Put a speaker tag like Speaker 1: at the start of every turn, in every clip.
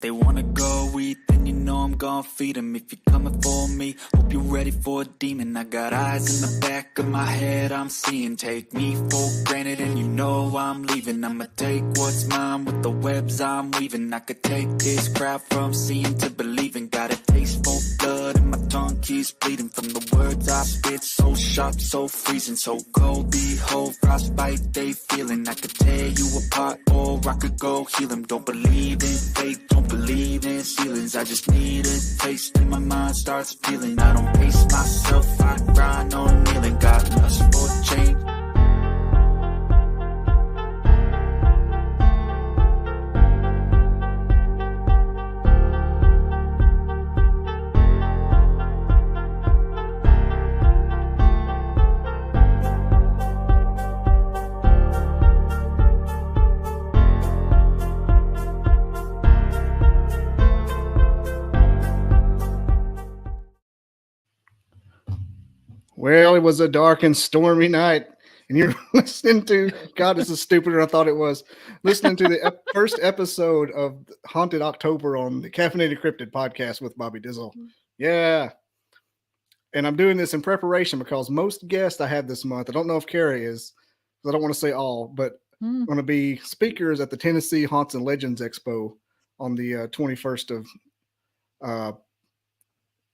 Speaker 1: They wanna go eat, then you know I'm gon' feed them. If you're coming for me, hope you're ready for a demon. I got eyes in the back of my head, I'm seeing. Take me for granted and you know I'm leaving. I'ma take what's mine with the webs I'm weaving. I could take this crowd from seeing to believing. Got a taste for blood and my tongue keeps bleeding. From the words I spit, so sharp, so freezing. So cold, behold, frostbite they feeling. I could tear you apart or I could go heal them. Don't believe in fate, don't believe in ceilings. I just need a taste and my mind starts peeling. I don't pace myself, I grind on kneeling. Got lust for change.
Speaker 2: Well, it was a dark and stormy night, and you're listening to, God, this is stupider than I thought it was, listening to the first episode of Haunted October on the Caffeinated Cryptid podcast with Bobby Dizzle. Yeah. And I'm doing this in preparation because most guests I have this month, I don't know if Kara is, because I don't want to say all, but going to be speakers at the Tennessee Haunts and Legends Expo on the 21st of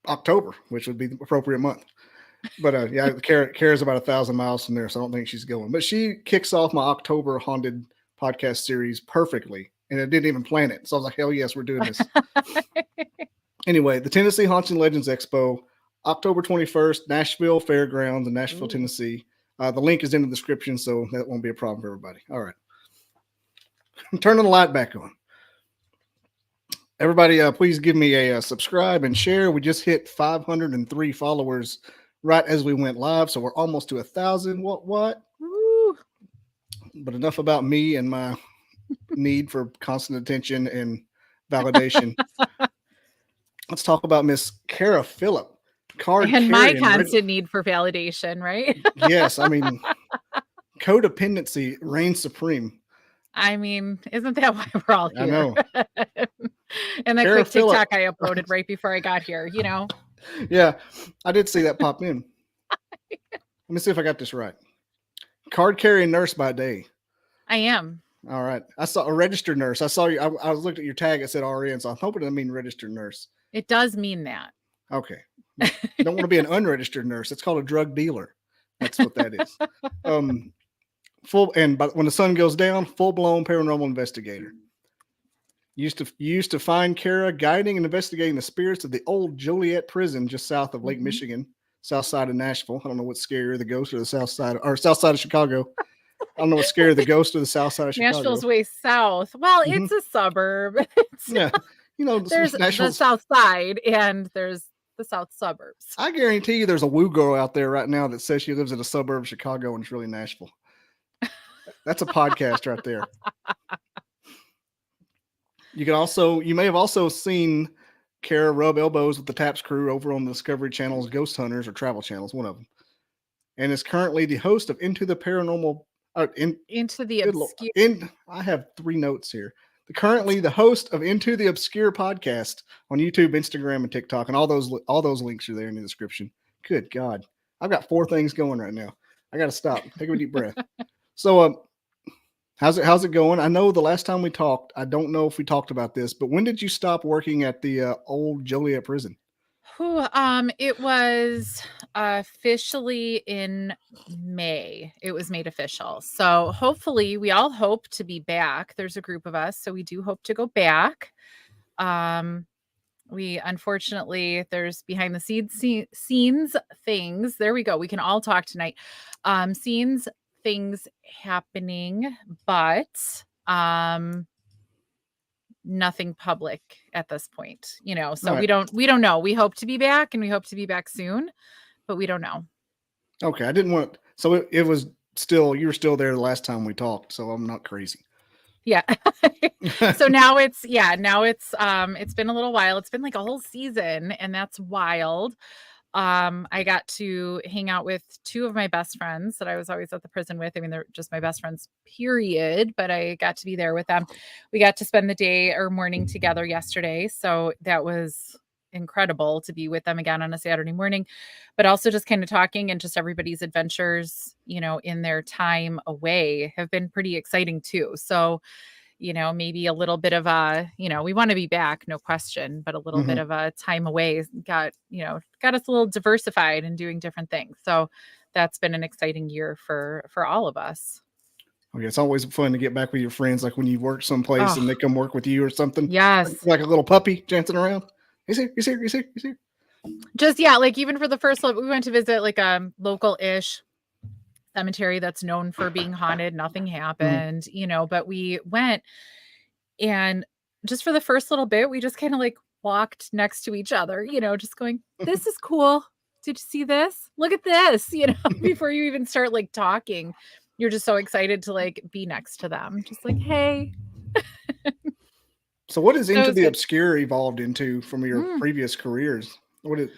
Speaker 2: October, which would be the appropriate month. But yeah, Kara's about 1,000 miles from there, so I don't think she's going. But she kicks off my October Haunted podcast series perfectly, and I didn't even plan it. So I was like, hell yes, we're doing this. Anyway, the Tennessee Haunts and Legends Expo, October 21st, Nashville Fairgrounds in Nashville, Tennessee. The link is in the description, so that won't be a problem for everybody. All right. I'm turning the light back on. Everybody, please give me a subscribe and share. We just hit 503 followers right as we went live, so we're almost to 1,000. What? Woo. But enough about me and my need for constant attention and validation. Let's talk about Miss Kara Phillip.
Speaker 3: And my constant need for validation, right?
Speaker 2: Yes, I mean, codependency reigns supreme.
Speaker 3: I mean, isn't that why we're all here?
Speaker 2: I know.
Speaker 3: And that quick TikTok I uploaded right before I got here, you know?
Speaker 2: Yeah, I did see that pop in. Let me see if I got this right. Card carrying nurse by day.
Speaker 3: I am.
Speaker 2: All right. I saw a registered nurse. I saw you. I looked at your tag. It said RN, so I'm hoping it mean registered nurse.
Speaker 3: It does mean that.
Speaker 2: Okay. You don't want to be an unregistered nurse. It's called a drug dealer. That's what that is. When the sun goes down, full blown paranormal investigator. Used to find Kara guiding and investigating the spirits of the Old Joliet Prison just south of Lake Michigan, south side of Nashville. I don't know what's scarier, the ghost or the south side of Chicago. I don't know what's scarier, the ghost or the south side of Chicago.
Speaker 3: Nashville's way south. Well, it's a suburb.
Speaker 2: Yeah, you know,
Speaker 3: there's the south side and there's the south suburbs.
Speaker 2: I guarantee you, there's a woo girl out there right now that says she lives in a suburb of Chicago and it's really Nashville. That's a podcast right there. You may have also seen Kara rub elbows with the Taps crew over on the Discovery Channel's Ghost Hunters or Travel Channels, one of them, and is currently the host of Into the Paranormal.
Speaker 3: Into the Obscure.
Speaker 2: I have 3 notes here. Currently the host of Into the Obscure podcast on YouTube, Instagram, and TikTok, and all those links are there in the description. Good God, I've got 4 things going right now. I got to stop. Take a deep breath. So, how's it going? I know the last time we talked, I don't know if we talked about this, but when did you stop working at the Old Joliet Prison?
Speaker 3: It was officially in May. It was made official. So hopefully we all hope to be back. There's a group of us, so we do hope to go back. We unfortunately, there's behind the scenes things. There we go. We can all talk tonight. Things happening, but nothing public at this point, you know, so right. we don't know. We hope to be back and we hope to be back soon, but we don't know.
Speaker 2: Okay. I didn't want, so it was still, you were still there the last time we talked, so I'm not crazy.
Speaker 3: Yeah. So now it's been a little while. It's been like a whole season, and that's wild. I got to hang out with two of my best friends that I was always at the prison with. I mean, they're just my best friends, period. But I got to be there with them. We got to spend the day or morning together yesterday. So that was incredible to be with them again on a Saturday morning, but also just kind of talking, and just everybody's adventures, in their time away have been pretty exciting too. So, maybe a little bit of we want to be back, no question, but a little bit of a time away got us a little diversified and doing different things. So that's been an exciting year for all of us.
Speaker 2: Okay, it's always fun to get back with your friends, like when you work someplace and they come work with you or something.
Speaker 3: Yes.
Speaker 2: Like a little puppy dancing around. He's here, he's here, he's here, he's here.
Speaker 3: Just, like even for the first, we went to visit like a local-ish cemetery that's known for being haunted. Nothing happened, but we went, and just for the first little bit, we just kind of like walked next to each other, just going, this is cool. Did you see this? Look at this, before you even start like talking. You're just so excited to like be next to them. Just like, hey.
Speaker 2: So what is Into the Obscure evolved into from your previous careers? What is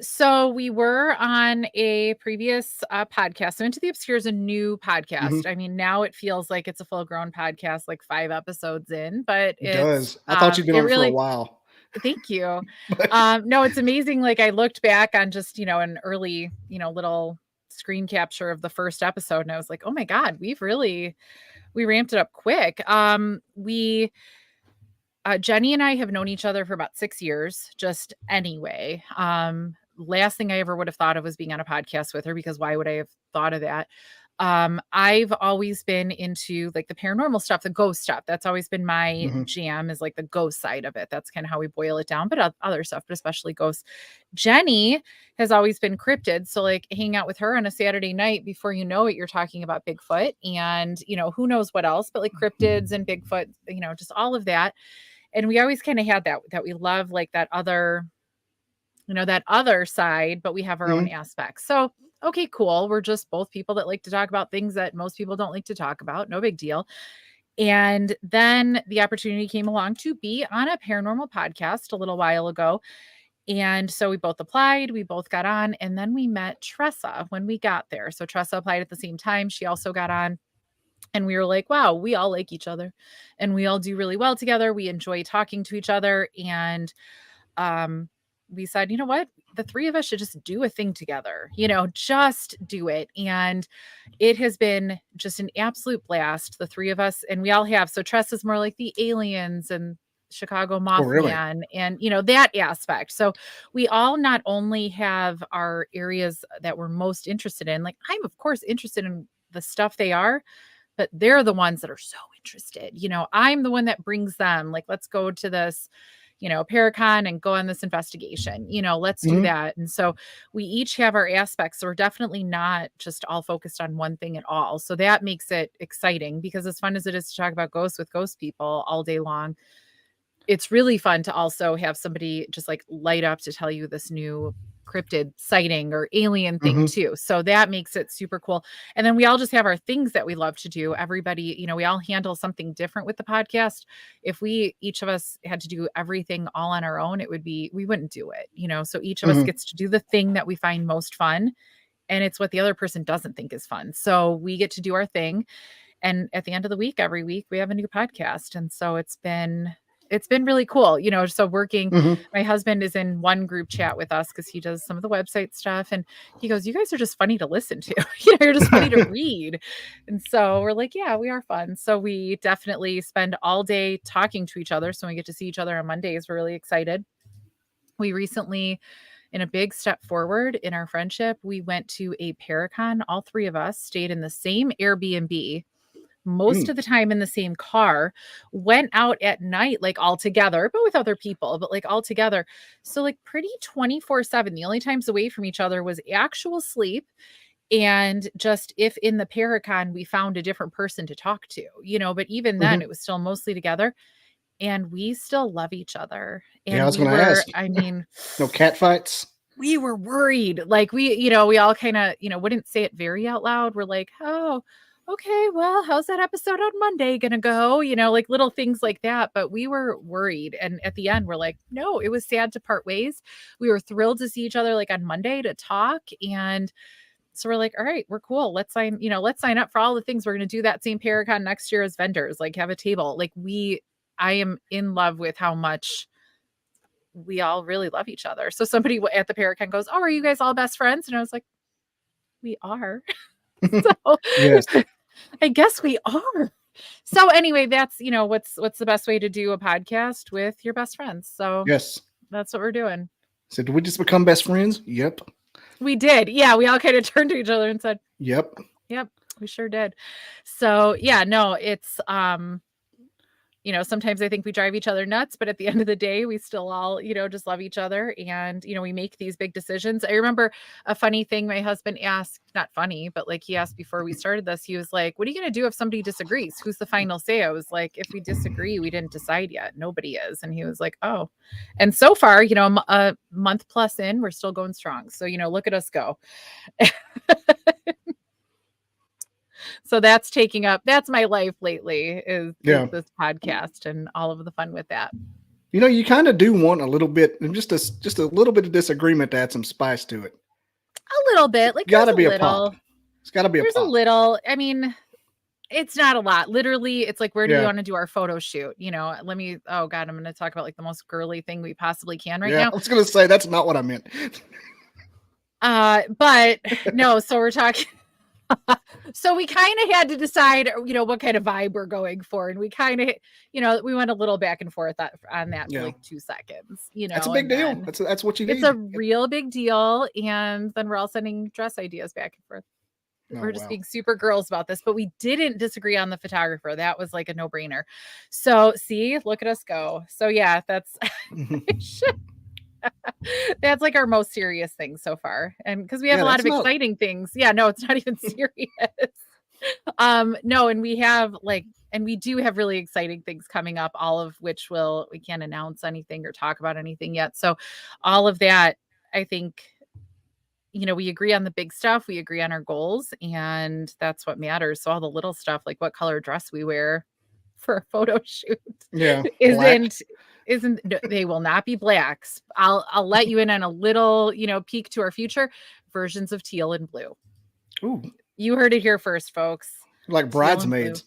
Speaker 3: So we were on a previous podcast. So Into the Obscure is a new podcast. I mean, now it feels like it's a full-grown podcast, like 5 episodes in, but
Speaker 2: it does. I thought you'd been on for a while.
Speaker 3: Thank you. No, it's amazing. Like I looked back on just, an early, little screen capture of the first episode, and I was like, oh my God, we ramped it up quick. Jenny and I have known each other for about 6 years, just anyway. Last thing I ever would have thought of was being on a podcast with her, because why would I have thought of that? I've always been into like the paranormal stuff, the ghost stuff. That's always been my jam, is like the ghost side of it. That's kind of how we boil it down, but other stuff, but especially ghosts. Jenny has always been cryptid. So like hang out with her on a Saturday night, before you know it, you're talking about Bigfoot and, who knows what else, but like cryptids and Bigfoot, just all of that. And we always kind of had that we love like that other, that other side, but we have our own aspects. So, okay, cool. We're just both people that like to talk about things that most people don't like to talk about. No big deal. And then the opportunity came along to be on a paranormal podcast a little while ago. And so we both applied, we both got on, and then we met Tressa when we got there. So Tressa applied at the same time. She also got on. And we were like, wow, we all like each other and we all do really well together. We enjoy talking to each other. And we said, you know what? The 3 of us should just do a thing together, just do it. And it has been just an absolute blast. The 3 of us, and we all have. So Tress is more like the aliens and Chicago Mothman and, that aspect. So we all not only have our areas that we're most interested in, like I'm of course interested in the stuff they are, but they're the ones that are so interested. I'm the one that brings them, like, let's go to this, Paracon and go on this investigation, let's do that. And so we each have our aspects. So we're definitely not just all focused on one thing at all. So that makes it exciting, because as fun as it is to talk about ghosts with ghost people all day long, it's really fun to also have somebody just like light up to tell you this new cryptid sighting or alien thing too. So that makes it super cool. And then we all just have our things that we love to do. Everybody, we all handle something different with the podcast. If each of us had to do everything all on our own, we wouldn't do it, so each of us gets to do the thing that we find most fun. And it's what the other person doesn't think is fun. So we get to do our thing. And at the end of the week, every week we have a new podcast. And so it's been really cool, so working, my husband is in one group chat with us because he does some of the website stuff. And he goes, you guys are just funny to listen to, you're just funny to read. And so we're like, yeah, we are fun. So we definitely spend all day talking to each other. So when we get to see each other on Mondays, we're really excited. We recently, in a big step forward in our friendship, we went to a Paracon. All 3 of us stayed in the same Airbnb, most of the time in the same car, went out at night, like all together, but with other people, but like all together. So like pretty 24/7. The only times away from each other was actual sleep. And just if in the Paracon we found a different person to talk to, but even then it was still mostly together, and we still love each other. And
Speaker 2: I was going to ask,
Speaker 3: I mean,
Speaker 2: no cat fights.
Speaker 3: We were worried. Like we all kind of, wouldn't say it very out loud. We're like, oh, okay, well, how's that episode on Monday gonna go? Like little things like that. But we were worried. And at the end, we're like, no, it was sad to part ways. We were thrilled to see each other like on Monday to talk. And so we're like, all right, we're cool. Let's sign up for all the things. We're gonna do that same Paracon next year as vendors, like have a table. I am in love with how much we all really love each other. So somebody at the Paracon goes, oh, are you guys all best friends? And I was like, we are. So
Speaker 2: Yes.
Speaker 3: I guess we are. So anyway, that's, what's the best way to do a podcast with your best friends. So
Speaker 2: Yes.
Speaker 3: that's what we're doing.
Speaker 2: So did we just become best friends? Yep.
Speaker 3: We did. Yeah. We all kind of turned to each other and said,
Speaker 2: Yep.
Speaker 3: we sure did. So yeah, no, it's, sometimes I think we drive each other nuts, but at the end of the day, we still all, just love each other. And, we make these big decisions. I remember a funny thing my husband asked, not funny, but like he asked before we started this, he was like, what are you going to do if somebody disagrees? Who's the final say? I was like, if we disagree, we didn't decide yet. Nobody is. And he was like, oh, and so far, a month plus in, we're still going strong. So, look at us go. So that's my life lately is this podcast and all of the fun with that.
Speaker 2: You kind of do want a little bit, just a little bit of disagreement to add some spice to it.
Speaker 3: A little bit, like
Speaker 2: gotta be a pop. It's gotta be a pop.
Speaker 3: There's a little. I mean, it's not a lot. Literally, it's like, where do we want to do our photo shoot? Oh God, I'm going to talk about like the most girly thing we possibly can now.
Speaker 2: I was going to say that's not what I meant.
Speaker 3: But no. So we're talking. So we kind of had to decide, what kind of vibe we're going for. And we kind of, we went a little back and forth on that for like 2 seconds,
Speaker 2: That's a big deal. That's what you need.
Speaker 3: It's a real big deal. And then we're all sending dress ideas back and forth. We're just being super girls about this, but we didn't disagree on the photographer. That was like a no brainer. So see, look at us go. So yeah, that's, that's like our most serious thing so far. And because we have a lot of exciting things. Yeah, no, it's not even serious. No, and we have and we do have really exciting things coming up, all of which we can't announce anything or talk about anything yet. So all of that, I think, we agree on the big stuff, we agree on our goals, and that's what matters. So all the little stuff, like what color dress we wear for a photo shoot, they will not be blacks. I'll let you in on a little, peek to our future versions of teal and blue.
Speaker 2: Ooh.
Speaker 3: You heard it here first, folks.
Speaker 2: Like bridesmaids.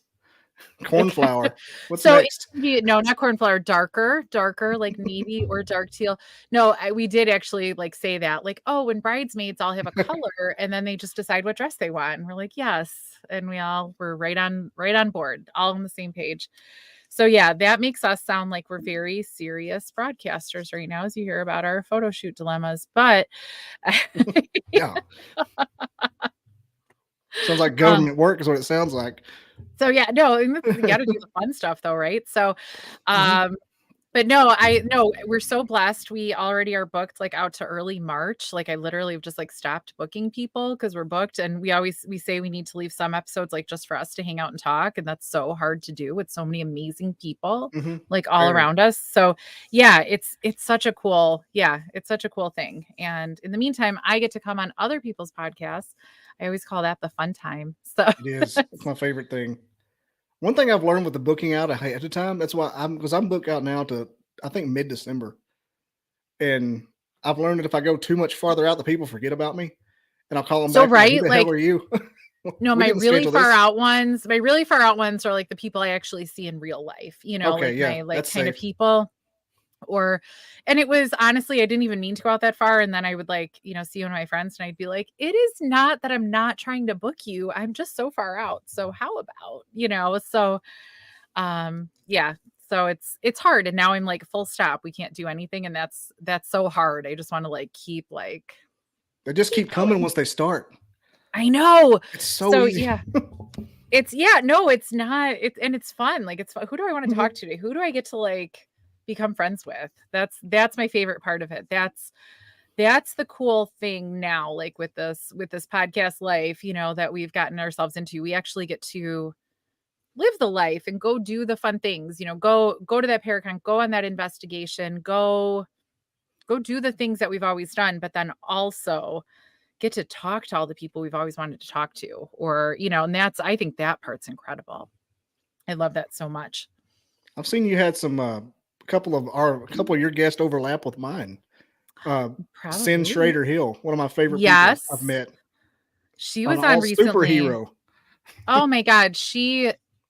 Speaker 2: Cornflower. What's next?
Speaker 3: No, not cornflower. Darker, like navy or dark teal. No, we did actually say that. Like, oh, when bridesmaids all have a color, and then they just decide what dress they want, and we're like, yes, and we all were right on board, all on the same page. So yeah, that makes us sound like we're very serious broadcasters right now, as you hear about our photo shoot dilemmas. But
Speaker 2: yeah. Sounds like government work is what it sounds like.
Speaker 3: So yeah, no, we got to do the fun stuff though, right? So, but no, we're so blessed. We already are booked out to early March. I literally have just stopped booking people because we're booked, and we say we need to leave some episodes just for us to hang out and talk, and that's so hard to do with so many amazing people all around us. So yeah, it's such a cool thing. And in the meantime, I get to come on other people's podcasts. I always call that the fun time. So
Speaker 2: it is. It's my favorite thing. One thing I've learned with the booking out ahead of time, that's why I'm booked out now to, I think, mid-December. And I've learned that if I go too much farther out, the people forget about me. And I'll call them back.
Speaker 3: Right.
Speaker 2: Who the hell are you?
Speaker 3: No, my really far out ones are like the people I actually see in real life, my kind of people. And it was honestly, I didn't even mean to go out that far. And then I would see one of my friends and I'd be like, it is not that I'm not trying to book you. I'm just so far out. So how about, so, yeah, so it's hard. And now I'm full stop. We can't do anything. And that's so hard. I just want to keep
Speaker 2: they just keep coming once they start.
Speaker 3: I know.
Speaker 2: It's so easy.
Speaker 3: Yeah. It's not. And it's fun. It's fun. Who do I want to talk to today? Who do I get to become friends with? That's my favorite part of it. That's the cool thing now, with this podcast life, that we've gotten ourselves into. We actually get to live the life and go do the fun things, go to that Paracon, go on that investigation, go do the things that we've always done, but then also get to talk to all the people we've always wanted to talk to, or, you know, and I think that part's incredible. I love that so much.
Speaker 2: I've seen you had some, a couple of your guests overlap with mine. Sin
Speaker 3: Probably.
Speaker 2: Schrader Hill, one of my favorite people
Speaker 3: Yes.
Speaker 2: I've met.
Speaker 3: She was
Speaker 2: An
Speaker 3: on
Speaker 2: all
Speaker 3: recently.
Speaker 2: superhero.
Speaker 3: Oh my God.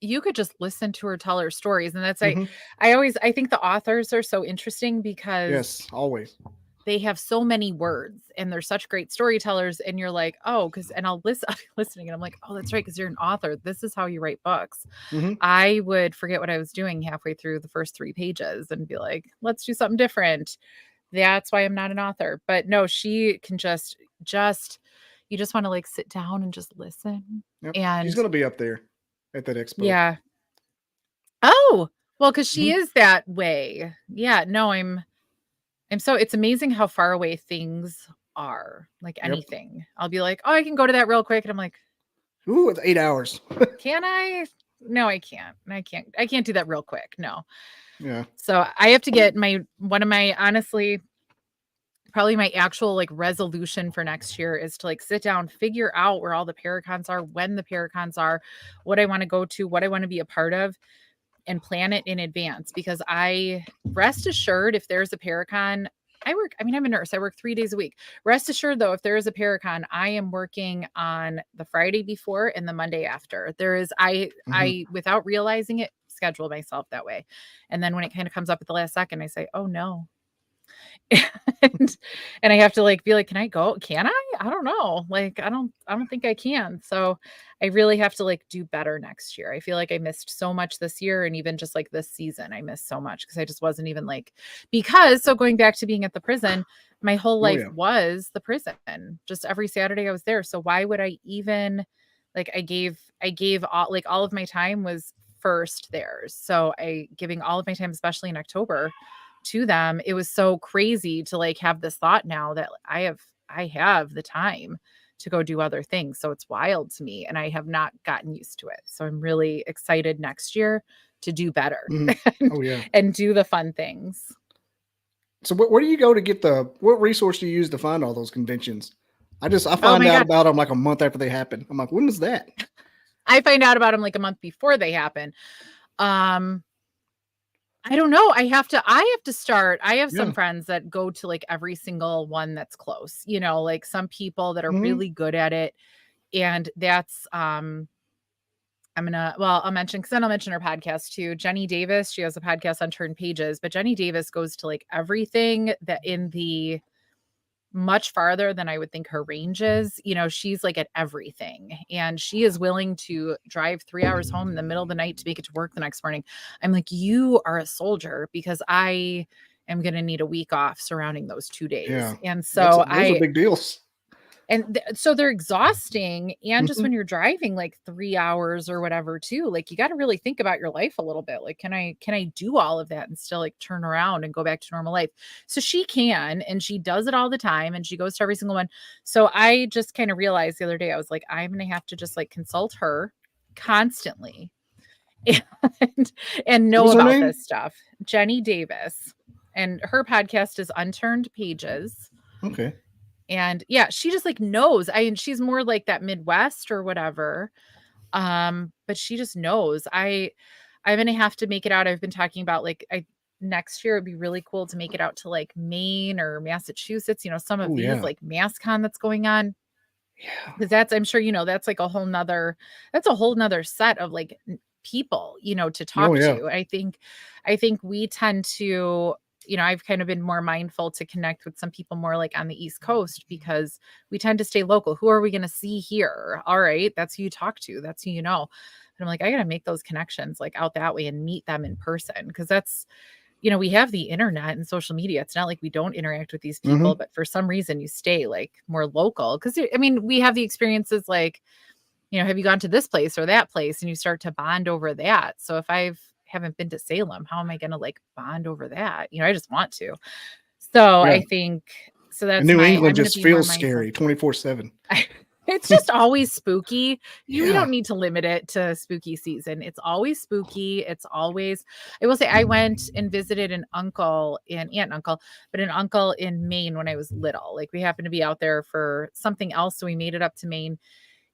Speaker 3: You could just listen to her tell her stories. And that's,
Speaker 2: Mhm.
Speaker 3: I think the authors are so interesting because
Speaker 2: Yes, always.
Speaker 3: they have so many words and they're such great storytellers. And you're like, oh, and I'll listen, I'm listening and I'm like, oh, that's right. Cause you're an author. This is how you write books.
Speaker 2: Mhm.
Speaker 3: I would forget what I was doing halfway through the first 3 pages and be like, let's do something different. That's why I'm not an author. But no, she can just you just want to like sit down and just listen.
Speaker 2: Yep.
Speaker 3: And
Speaker 2: She's going to be up there at that expo.
Speaker 3: yeah. Oh, well, because she
Speaker 2: Mhm.
Speaker 3: is that way. Yeah. No, I'm so it's amazing how far away things are. Like
Speaker 2: Yep.
Speaker 3: anything. I'll be like, oh, I can go to that real quick. And I'm like,
Speaker 2: Ooh, it's 8 hours.
Speaker 3: can I? No, I can't. I can't do that real quick. No.
Speaker 2: Yeah.
Speaker 3: So I have to get honestly, probably my actual like resolution for next year is to like sit down, figure out where all the paracons are, when the paracons are, what I want to go to, what I want to be a part of, and plan it in advance. Because I rest assured, if there's a paracon, I'm a nurse. I work 3 days a week. Rest assured though, if there is a paracon, I am working on the Friday before and the Monday after. I without realizing it, schedule myself that way. And then when it kind of comes up at the last second, I say, oh no. and I have to like be like, can I go? Can I don't know. Like, I don't think I can. So I really have to like do better next year. I feel like I missed so much this year. And even just like this season, I missed so much because I just wasn't even like, so going back to being at the prison, my whole life was the prison. Just every Saturday I was there. So why would I even like, I gave all of my time was first theirs. So giving all of my time, especially in October, to them. It was so crazy to like have this thought now that I have the time to go do other things. So it's wild to me and I have not gotten used to it. So I'm really excited next year to do better.
Speaker 2: Oh yeah.
Speaker 3: And do the fun things.
Speaker 2: So where do you go to get what resource do you use to find all those conventions? I find out about them like a month after they happen. I'm like, when is that?
Speaker 3: I find out about them like a month before they happen. I don't know. I have to start. I have some friends that go to like every single one that's close, you know, like some people that are really good at it. And that's, I'll mention, cause then I'll mention her podcast too. Jenny Davis, she has a podcast on Turned Pages, but Jenny Davis goes to like everything that in the much farther than I would think her range is. You know, she's like at everything and she is willing to drive 3 hours home in the middle of the night to make it to work the next morning. I'm like, you are a soldier because I am going to need a week off surrounding those 2 days.
Speaker 2: Yeah.
Speaker 3: And so
Speaker 2: those are big deals.
Speaker 3: And so they're exhausting. And just when you're driving like 3 hours or whatever too, like you got to really think about your life a little bit. Like, can I do all of that and still like turn around and go back to normal life? So she can, and she does it all the time and she goes to every single one. So I just kind of realized the other day, I was like, I'm going to have to just like consult her constantly and know about this stuff. Jenny Davis, and her podcast is Unturned Pages.
Speaker 2: Okay.
Speaker 3: And yeah, she just like knows. She's more like that Midwest or whatever. But she just knows. I'm going to have to make it out. I've been talking about like, next year it'd be really cool to make it out to like Maine or Massachusetts, you know, some of these like MassCon that's going on. Yeah. Because I'm sure, you know, that's like a whole nother set of like people, you know, to talk to. I think we tend to, you know, I've kind of been more mindful to connect with some people more like on the East Coast because we tend to stay local. Who are we going to see here? All right. That's who you talk to. That's who you know. And I'm like, I got to make those connections like out that way and meet them in person. Cause that's, you know, we have the internet and social media. It's not like we don't interact with these people, but for some reason you stay like more local. Cause I mean, we have the experiences like, you know, have you gone to this place or that place? And you start to bond over that. So if haven't been to Salem, how am I going to like bond over that? You know, I just want to. So I think, so that's
Speaker 2: New England just feels scary 24/7.
Speaker 3: It's just always spooky. We
Speaker 2: Yeah.
Speaker 3: don't need to limit it to spooky season. It's always spooky. It's always, I will say, I went and visited an uncle and aunt and uncle, but an uncle in Maine when I was little. Like we happened to be out there for something else. So we made it up to Maine.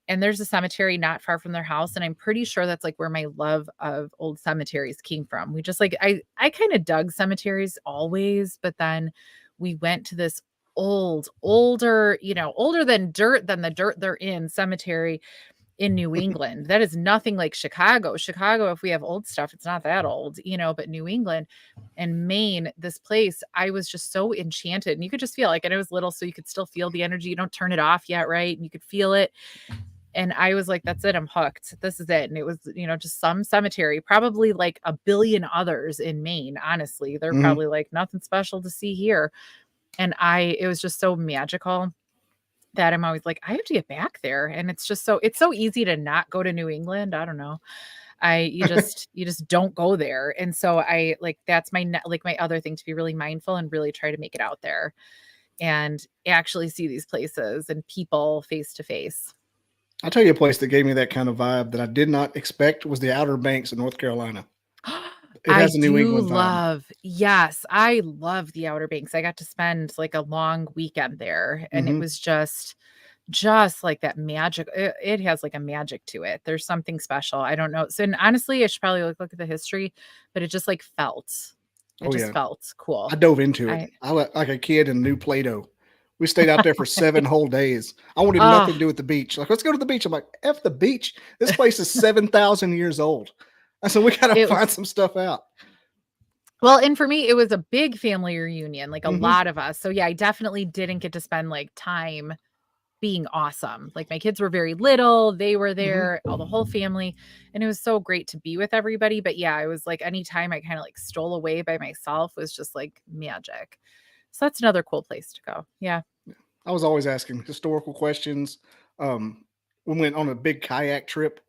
Speaker 3: And there's a cemetery not far from their house. And I'm pretty sure that's like where my love of old cemeteries came from. We just like, I kind of dug cemeteries always, but then we went to this older, older than the dirt they're in cemetery in New England. That is nothing like Chicago. Chicago, if we have old stuff, it's not that old, but New England and Maine, this place, I was just so enchanted. And you could just feel like, and I was little, so you could still feel the energy. You don't turn it off yet, right? And you could feel it. And I was like, that's it. I'm hooked. This is it. And it was, just some cemetery, probably like a billion others in Maine. Honestly, they're probably like nothing special to see here. And it was just so magical that I'm always like, I have to get back there. And it's so easy to not go to New England. I don't know. You just don't go there. And so I like, that's my other thing, to be really mindful and really try to make it out there and actually see these places and people face to face.
Speaker 2: I'll tell you a place that gave me that kind of vibe that I did not expect was the Outer Banks of North Carolina. It has a New England vibe.
Speaker 3: Yes, I love the Outer Banks. I got to spend like a long weekend there, and it was just like that magic. It has like a magic to it. There's something special. I don't know. So, and honestly, I should probably look at the history, but it just like felt. It felt cool.
Speaker 2: I dove into it. I like a kid in New Play-Doh. We stayed out there for 7 whole days. I wanted nothing to do with the beach. Like, let's go to the beach. I'm like, F the beach. This place is 7,000 years old. I said, we got to find some stuff out.
Speaker 3: Well, and for me, it was a big family reunion, like a lot of us. So yeah, I definitely didn't get to spend like time being awesome. Like my kids were very little. They were there, all the whole family. And it was so great to be with everybody. But yeah, it was like anytime I kind of like stole away by myself was just like magic. So that's another cool place to go. Yeah.
Speaker 2: I was always asking historical questions. We went on a big kayak trip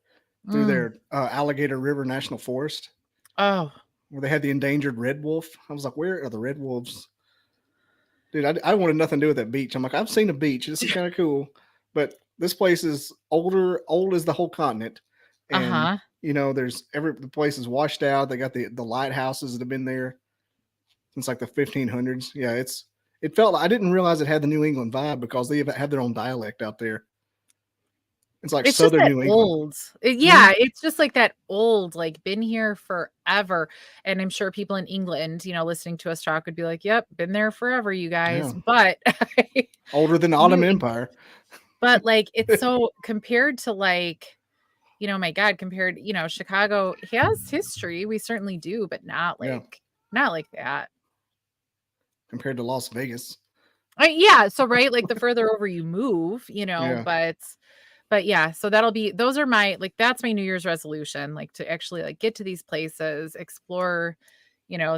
Speaker 2: through their Alligator River National Forest.
Speaker 3: Oh,
Speaker 2: where they had the endangered red wolf. I was like, where are the red wolves? Dude, I wanted nothing to do with that beach. I'm like, I've seen a beach. This is kind of cool. But this place is old as the whole continent. And, there's the place is washed out. They got the lighthouses that have been there since like the 1500s. Yeah, it felt like I didn't realize it had the New England vibe because they have their own dialect out there. It's like Southern New England.
Speaker 3: It's just like that old, like been here forever. And I'm sure people in England, listening to us talk would be like, yep, been there forever, you guys. Yeah. But
Speaker 2: older than the Ottoman Empire.
Speaker 3: But like, it's so compared to like, my God, Chicago has history. We certainly do, but not like that.
Speaker 2: Compared to Las Vegas.
Speaker 3: So right. Like the further over you move, but yeah, so those are my, like, that's my New Year's resolution, like to actually like get to these places, explore,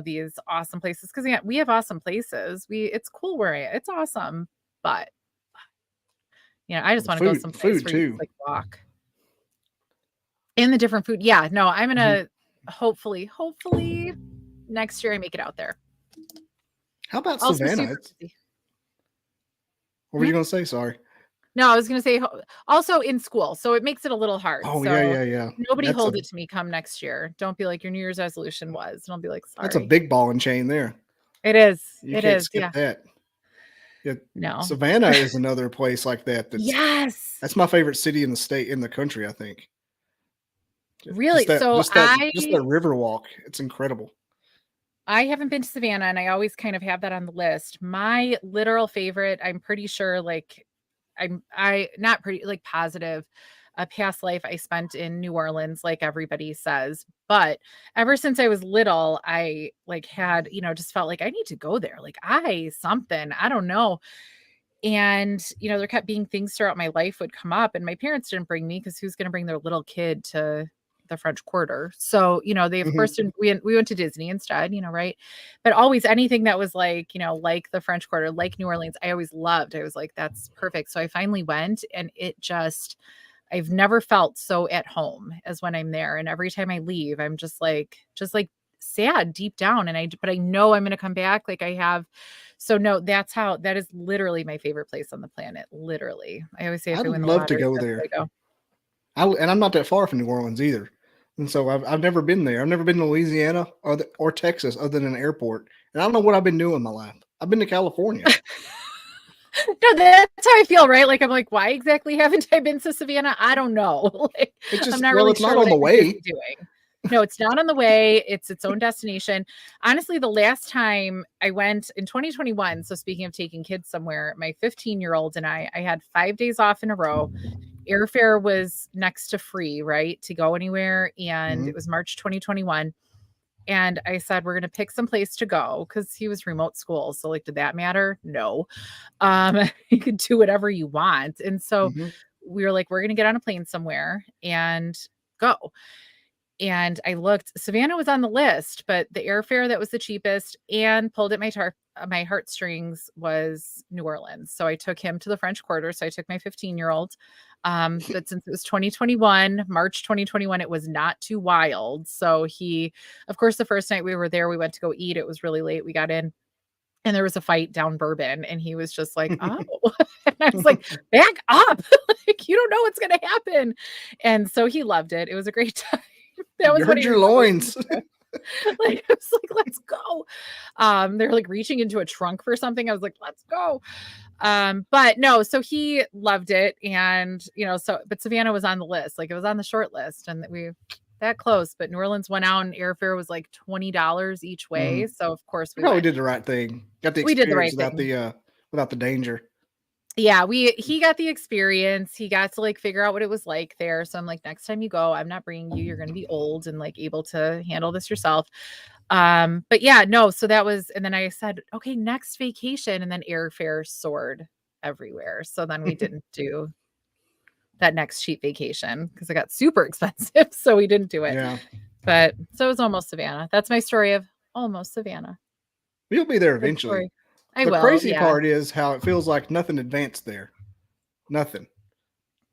Speaker 3: these awesome places. Cause we have awesome places. It's cool it's awesome, but I just want to go someplace where you just, like walk. And the different food. Yeah, no, I'm going to hopefully next year I make it out there.
Speaker 2: How about Savannah? What were you going to say? Sorry.
Speaker 3: No, I was going to say also in school. So it makes it a little hard.
Speaker 2: Oh,
Speaker 3: so
Speaker 2: yeah.
Speaker 3: Nobody hold it to me come next year. Don't be like your New Year's resolution was. And I'll be like, sorry.
Speaker 2: That's a big ball and chain there.
Speaker 3: It is.
Speaker 2: You can't skip that. Yeah.
Speaker 3: No.
Speaker 2: Savannah is another place like that.
Speaker 3: Yes.
Speaker 2: That's my favorite city in the country, I think.
Speaker 3: Really?
Speaker 2: Just that river walk. It's incredible.
Speaker 3: I haven't been to Savannah, and I always kind of have that on the list. My literal favorite, I'm pretty sure, like, positive. A past life I spent in New Orleans, like everybody says. But ever since I was little, I like had, just felt like I need to go there. Like I don't know. And, there kept being things throughout my life would come up, and my parents didn't bring me because who's going to bring their little kid to the French Quarter? So, they of course we went to Disney instead, right? But always anything that was like, like the French Quarter, like New Orleans, I always loved. I was like, that's perfect. So I finally went, and I've never felt so at home as when I'm there. And every time I leave, I'm just like sad deep down. But I know I'm going to come back. Like I have So no, that is literally my favorite place on the planet. Literally. I always say if
Speaker 2: I'd
Speaker 3: I win the
Speaker 2: love to
Speaker 3: lottery,
Speaker 2: go
Speaker 3: that's
Speaker 2: there.
Speaker 3: where I go.
Speaker 2: And I'm not that far from New Orleans either. And so I've never been there. I've never been to Louisiana or Texas other than an airport. And I don't know what I've been doing in my life. I've been to California.
Speaker 3: No, that's how I feel, right? Like I'm like, why exactly haven't I been to Savannah? I don't know. Like,
Speaker 2: It's just,
Speaker 3: I'm not
Speaker 2: well,
Speaker 3: really
Speaker 2: it's
Speaker 3: sure
Speaker 2: not
Speaker 3: what
Speaker 2: on the
Speaker 3: I'd be
Speaker 2: way.
Speaker 3: busy doing. No, it's not on the way. It's its own destination. Honestly, the last time I went in 2021, so speaking of taking kids somewhere, my 15-year-old and I had 5 days off in a row. Airfare was next to free, right? To go anywhere. And it was March 2021. And I said, we're going to pick some place to go because he was remote school. So like, did that matter? No. You could do whatever you want. And so we were like, we're going to get on a plane somewhere and go. And I looked, Savannah was on the list, but the airfare that was the cheapest and pulled at my heartstrings was New Orleans. So I took him to the French Quarter. So I took my 15-year-old. But since it was 2021, March 2021, it was not too wild. So of course, the first night we were there, we went to go eat. It was really late. We got in and there was a fight down Bourbon and he was just like, oh, and I was like, back up. Like, you don't know what's going to happen. And so he loved it. It was a great time. That was what
Speaker 2: your loins.
Speaker 3: Like, I was like, let's go. They're like reaching into a trunk for something. I was like, let's go. But no, so he loved it. And, but Savannah was on the list. Like it was on the short list and we that close, but New Orleans went out and airfare was like $20 each way. So of course we
Speaker 2: did the right thing. Got the experience
Speaker 3: we did the right
Speaker 2: without the danger.
Speaker 3: Yeah, he got the experience. He got to like figure out what it was like there. So I'm like, next time you go, I'm not bringing you. You're going to be old and like able to handle this yourself. But yeah, no. So that was, and then I said, okay, next vacation, and then airfare soared everywhere. So then we didn't do that next cheap vacation because it got super expensive. So we didn't do it.
Speaker 2: Yeah.
Speaker 3: But so it was almost Savannah. That's my story of almost Savannah.
Speaker 2: You'll be there eventually. The crazy part is how it feels like nothing advanced there. Nothing.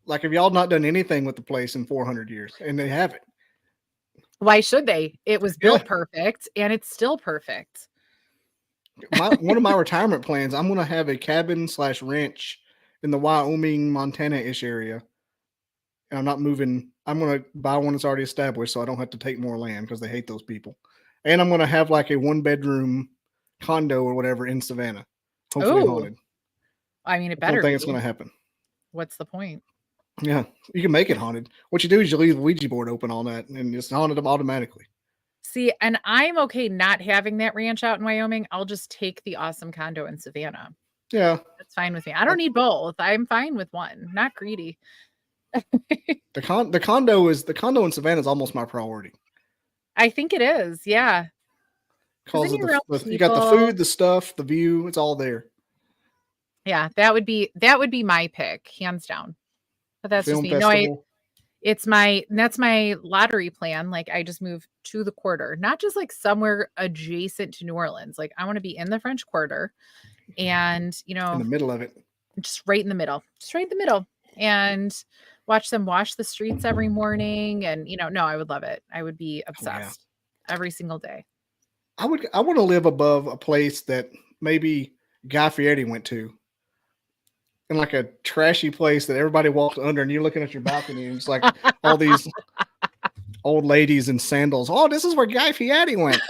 Speaker 2: Like, have y'all not done anything with the place in 400 years? And they haven't.
Speaker 3: Why should they? It was built perfect, and it's still perfect.
Speaker 2: One of my retirement plans, I'm going to have a cabin/ranch in the Wyoming, Montana-ish area. And I'm not moving. I'm going to buy one that's already established so I don't have to take more land because they hate those people. And I'm going to have like a 1-bedroom condo or whatever in Savannah, hopefully haunted.
Speaker 3: I mean, it better.
Speaker 2: I don't think it's going to happen.
Speaker 3: What's the point?
Speaker 2: Yeah, you can make it haunted. What you do is you leave the Ouija board open all night and it's haunted them automatically.
Speaker 3: See, and I'm okay not having that ranch out in Wyoming. I'll just take the awesome condo in Savannah.
Speaker 2: Yeah,
Speaker 3: that's fine with me. I don't need both. I'm fine with one. Not greedy.
Speaker 2: The condo in Savannah is almost my priority.
Speaker 3: I think it is. Yeah.
Speaker 2: Because you got the food, the stuff, the view, it's all there.
Speaker 3: Yeah, that would be my pick, hands down. But that's
Speaker 2: Film
Speaker 3: just me.
Speaker 2: festival.
Speaker 3: No, that's my lottery plan. Like I just moved to the Quarter, not just like somewhere adjacent to New Orleans. Like I want to be in the French Quarter and, in
Speaker 2: the middle of it.
Speaker 3: Just right in the middle. And watch them wash the streets every morning. And, no, I would love it. I would be obsessed every single day.
Speaker 2: I want to live above a place that maybe Guy Fieri went to. In like a trashy place that everybody walks under and you're looking at your balcony and it's like all these old ladies in sandals. Oh, this is where Guy Fieri went.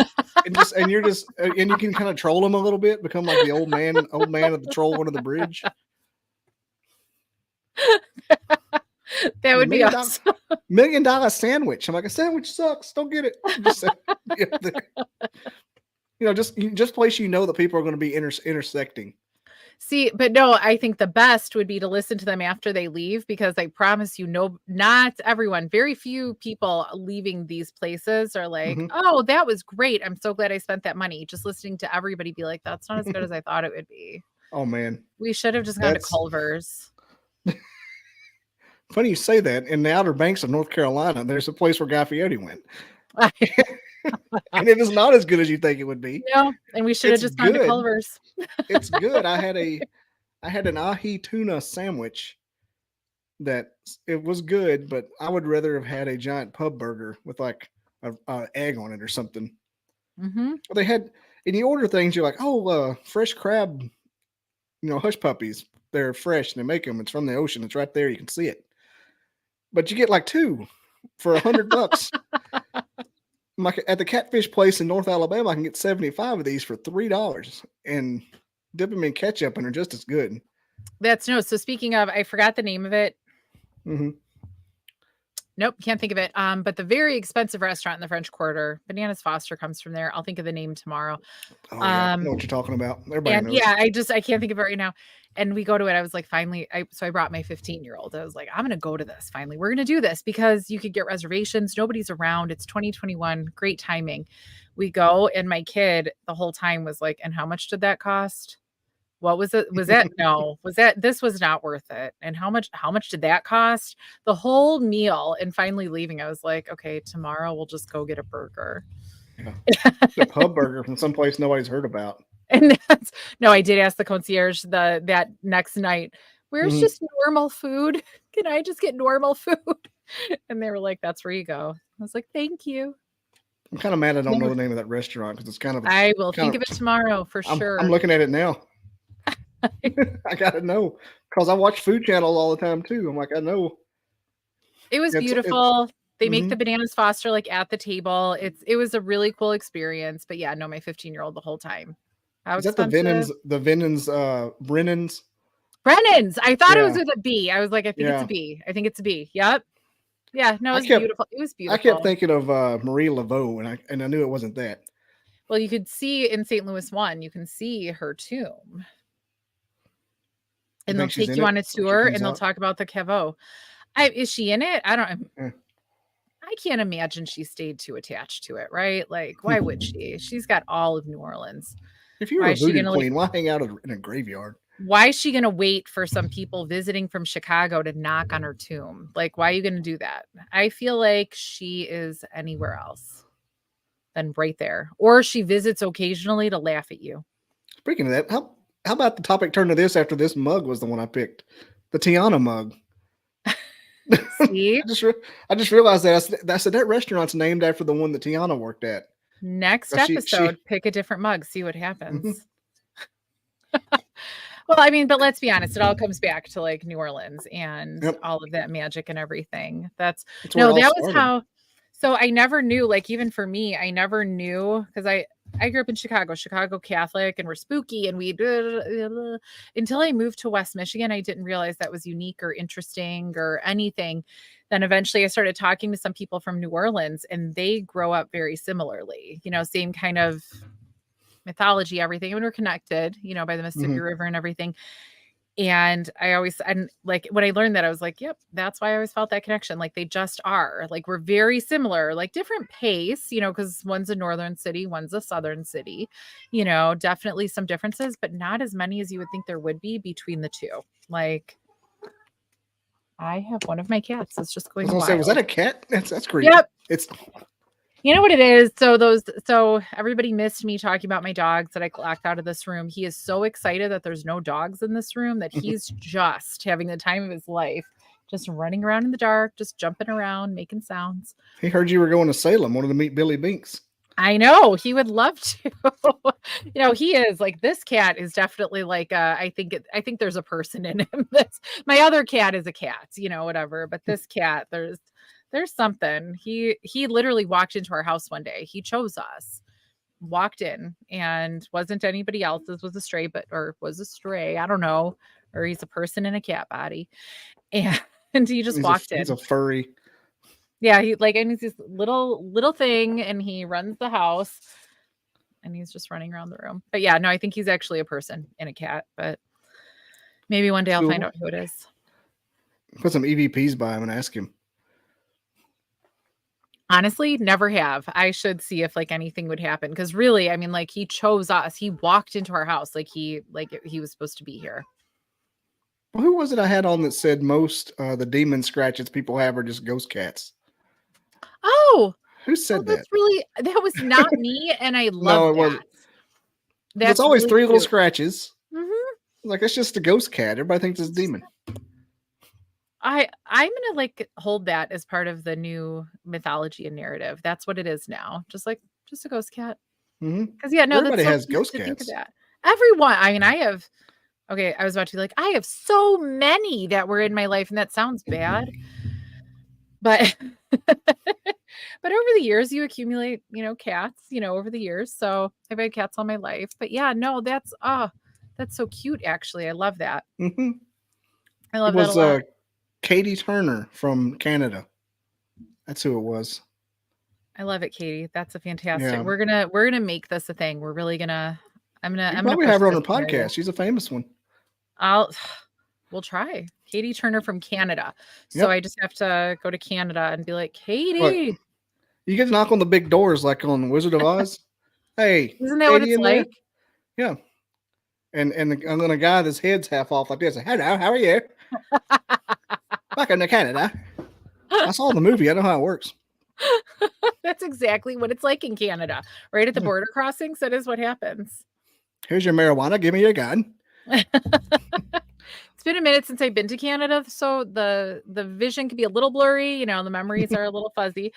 Speaker 2: And you can kind of troll him a little bit, become like the old man of the troll under the bridge.
Speaker 3: That would be awesome.
Speaker 2: $1 million sandwich. I'm like, a sandwich sucks. Don't get it. Just place that people are going to be intersecting.
Speaker 3: See, but no, I think the best would be to listen to them after they leave, because I promise you, not everyone, very few people leaving these places are like, oh, that was great. I'm so glad I spent that money. Just listening to everybody be like, that's not as good as I thought it would be.
Speaker 2: Oh, man.
Speaker 3: We should have just gone to Culver's.
Speaker 2: Funny you say that. In the Outer Banks of North Carolina, there's a place where Guy Fieri went. And it is not as good as you think it would be.
Speaker 3: No, and we should have just gone to Culver's.
Speaker 2: It's good. I had an ahi tuna sandwich that it was good, but I would rather have had a giant pub burger with like a egg on it or something.
Speaker 3: Mm-hmm.
Speaker 2: They had And you order things, you're like, oh, fresh crab, hush puppies. They're fresh and they make them. It's from the ocean. It's right there. You can see it. But you get like 2 for $100. Like at the catfish place in North Alabama, I can get 75 of these for $3 and dip them in ketchup and they're just as good.
Speaker 3: That's no. So speaking of, I forgot the name of it.
Speaker 2: Mm-hmm.
Speaker 3: Nope, can't think of it. But the very expensive restaurant in the French Quarter, Bananas Foster comes from there. I'll think of the name tomorrow.
Speaker 2: Oh, yeah. I know what you're talking about. Everybody knows.
Speaker 3: Yeah, I can't think of it right now. And we go to it. I was like, finally, so I brought my 15-year-old. I was like, I'm going to go to this. Finally, we're going to do this because you could get reservations. Nobody's around. It's 2021. Great timing. We go, and my kid the whole time was like, and how much did that cost? What was it? Was that no? Was that this was not worth it? And how much did that cost? The whole meal. And finally leaving, I was like, okay, tomorrow we'll just go get a burger.
Speaker 2: Yeah. A pub burger from someplace nobody's heard about.
Speaker 3: And I did ask the concierge that next night, where's just normal food? Can I just get normal food? And they were like, that's where you go. I was like, thank you.
Speaker 2: I'm kind of mad I don't know the name of that restaurant because it's kind of.
Speaker 3: I will think of it tomorrow for sure.
Speaker 2: I'm looking at it now. I gotta know because I watch Food Channel all the time too. I'm like, I know.
Speaker 3: It was beautiful. They make the Bananas Foster like at the table. It was a really cool experience. But yeah, no, my 15-year-old the whole time. How
Speaker 2: is expensive? That the Brennan's?
Speaker 3: Brennan's. I thought it was with a B. I was like, I think it's a B. I think it's a B. Yep. Yeah, no, it was beautiful. It was beautiful.
Speaker 2: I kept thinking of Marie Laveau, and I knew it wasn't that.
Speaker 3: Well, you could see in St. Louis 1, you can see her tomb. And they'll take you on a tour and they'll talk about the Caveau. Is she in it? I can't imagine she stayed too attached to it, right? Like, why would she? She's got all of New Orleans.
Speaker 2: If you're a voodoo queen, why hang out in a graveyard?
Speaker 3: Why is she going to wait for some people visiting from Chicago to knock on her tomb? Like, why are you going to do that? I feel like she is anywhere else than right there. Or she visits occasionally to laugh at you.
Speaker 2: Speaking of that, how about the topic turn to this after this mug was the one I picked? The Tiana mug.
Speaker 3: See?
Speaker 2: I just realized that. I said that restaurant's named after the one that Tiana worked at.
Speaker 3: Next episode, pick a different mug. See what happens. Well, I mean, but let's be honest. It all comes back to like New Orleans and all of that magic and everything. That was how. So I never knew, like, even for me, I never knew because I grew up in Chicago Catholic, and we're spooky, and we until I moved to West Michigan, I didn't realize that was unique or interesting or anything. Then eventually I started talking to some people from New Orleans, and they grow up very similarly, same kind of mythology, everything. And we're connected, by the Mississippi River and everything. And like when I learned that, I was like, yep, that's why I always felt that connection. Like they just are, like, we're very similar, like different pace, because one's a northern city, one's a southern city, definitely some differences, but not as many as you would think there would be between the two. Like, I have one of my cats that's just going wild.
Speaker 2: Was that a cat? That's creepy.
Speaker 3: Yep.
Speaker 2: It's.
Speaker 3: You know what it is? So everybody missed me talking about my dogs that I locked out of this room. He is so excited that there's no dogs in this room that he's just having the time of his life, just running around in the dark, just jumping around, making sounds.
Speaker 2: He heard you were going to Salem, wanted to meet Billy Binks.
Speaker 3: I know, he would love to. He is like, this cat is definitely like, I think there's a person in him. My other cat is a cat, whatever. But this cat, there's something. He literally walked into our house one day. He chose us, walked in, and wasn't anybody else's, was a stray. I don't know. Or he's a person in a cat body. And he just walked in.
Speaker 2: He's a furry.
Speaker 3: Yeah. And he's this little thing, and he runs the house, and he's just running around the room. But yeah, no, I think he's actually a person in a cat, but maybe one day I'll find out who it is.
Speaker 2: Put some EVPs by him and ask him.
Speaker 3: Honestly, never have. I should see if like anything would happen. Because really, I mean, like, he chose us. He walked into our house like he was supposed to be here.
Speaker 2: Well, who was it I had on that said most the demon scratches people have are just ghost cats?
Speaker 3: Oh,
Speaker 2: who said that?
Speaker 3: That was not me, and I love that.
Speaker 2: It's always really 3 little scratches. Like, it's just a ghost cat. Everybody thinks it's a demon.
Speaker 3: I'm gonna like hold that as part of the new mythology and narrative. That's what it is now. Just a ghost cat. Because yeah, no,
Speaker 2: Everybody
Speaker 3: that's so
Speaker 2: has
Speaker 3: cute
Speaker 2: ghost
Speaker 3: to think of
Speaker 2: cats.
Speaker 3: that. Everyone. I mean, I have. Okay, I was about to be like, I have so many that were in my life, and that sounds bad, but but over the years, you accumulate, cats, over the years. So I've had cats all my life. But yeah, no, that's so cute. Actually, I love that.
Speaker 2: Mm-hmm.
Speaker 3: I
Speaker 2: It
Speaker 3: love that a
Speaker 2: was
Speaker 3: lot.
Speaker 2: Katie Turner from Canada. That's who it was.
Speaker 3: I love it, Katie. That's a fantastic.
Speaker 2: Yeah.
Speaker 3: We're gonna make this a thing. We're really gonna.
Speaker 2: You
Speaker 3: I'm gonna
Speaker 2: probably
Speaker 3: push
Speaker 2: have her on
Speaker 3: this
Speaker 2: her
Speaker 3: narrative.
Speaker 2: podcast. She's a famous one.
Speaker 3: We'll try. Katie Turner from Canada. So
Speaker 2: Yep.
Speaker 3: I just have to go to Canada and be like,
Speaker 2: Look,
Speaker 3: Katie,
Speaker 2: you get to knock on the big doors like on Wizard of Oz. Hey,
Speaker 3: isn't that what
Speaker 2: Katie
Speaker 3: it's
Speaker 2: in there?
Speaker 3: like?
Speaker 2: Yeah. And then a guy that's head's half off like this. Hello, how are you? Welcome to Canada. I saw the movie. I know how it works.
Speaker 3: That's exactly what it's like in Canada. Right at the border crossings, that is what happens.
Speaker 2: Here's your marijuana. Give me your gun.
Speaker 3: It's been a minute since I've been to Canada, so the vision can be a little blurry, the memories are a little fuzzy,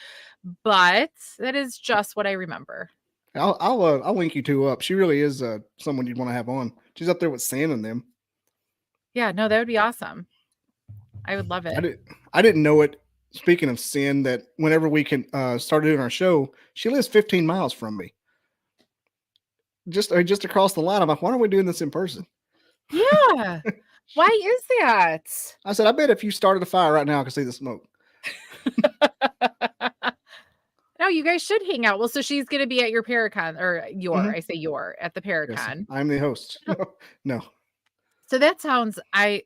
Speaker 3: but that is just what I remember.
Speaker 2: I'll link you two up. She really is someone you'd want to have on. She's up there with Sam and them.
Speaker 3: Yeah, no, that would be awesome. I would love it.
Speaker 2: I didn't know it. Speaking of Sin, that whenever we can started doing our show, she lives 15 miles from me. Just across the line. I'm like, why aren't we doing this in person?
Speaker 3: Yeah. Why is that?
Speaker 2: I said, I bet if you started a fire right now, I could see the smoke.
Speaker 3: No, you guys should hang out. Well, so she's going to be at your Paracon, or
Speaker 2: Mhm.
Speaker 3: I say at the Paracon.
Speaker 2: Yes, I'm the host. No.
Speaker 3: So that sounds like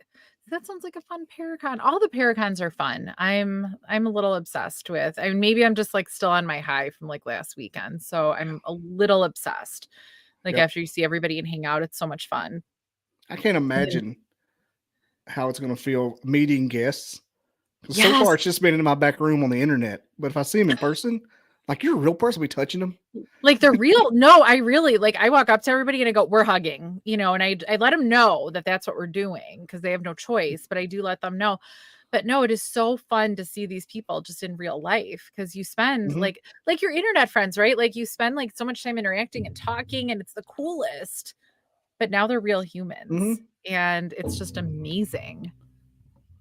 Speaker 3: a fun Paracon. All the Paracons are fun. I'm a little obsessed with. I mean, maybe I'm just like still on my high from like last weekend. So I'm a little obsessed. Like
Speaker 2: Yep.
Speaker 3: after you see everybody and hang out, it's so much fun.
Speaker 2: I can't imagine how it's going to feel meeting guests. So
Speaker 3: Yes.
Speaker 2: far, it's just been in my back room on the internet. But if I see them in person, like, you're a real person, we touching them.
Speaker 3: Like they're real. No, I really like, I walk up to everybody and I go, we're hugging, and I let them know that that's what we're doing because they have no choice, but I do let them know. But no, it is so fun to see these people just in real life because you spend
Speaker 2: Mhm.
Speaker 3: like your internet friends, right? Like you spend like so much time interacting and talking and it's the coolest, but now they're real humans and it's just amazing.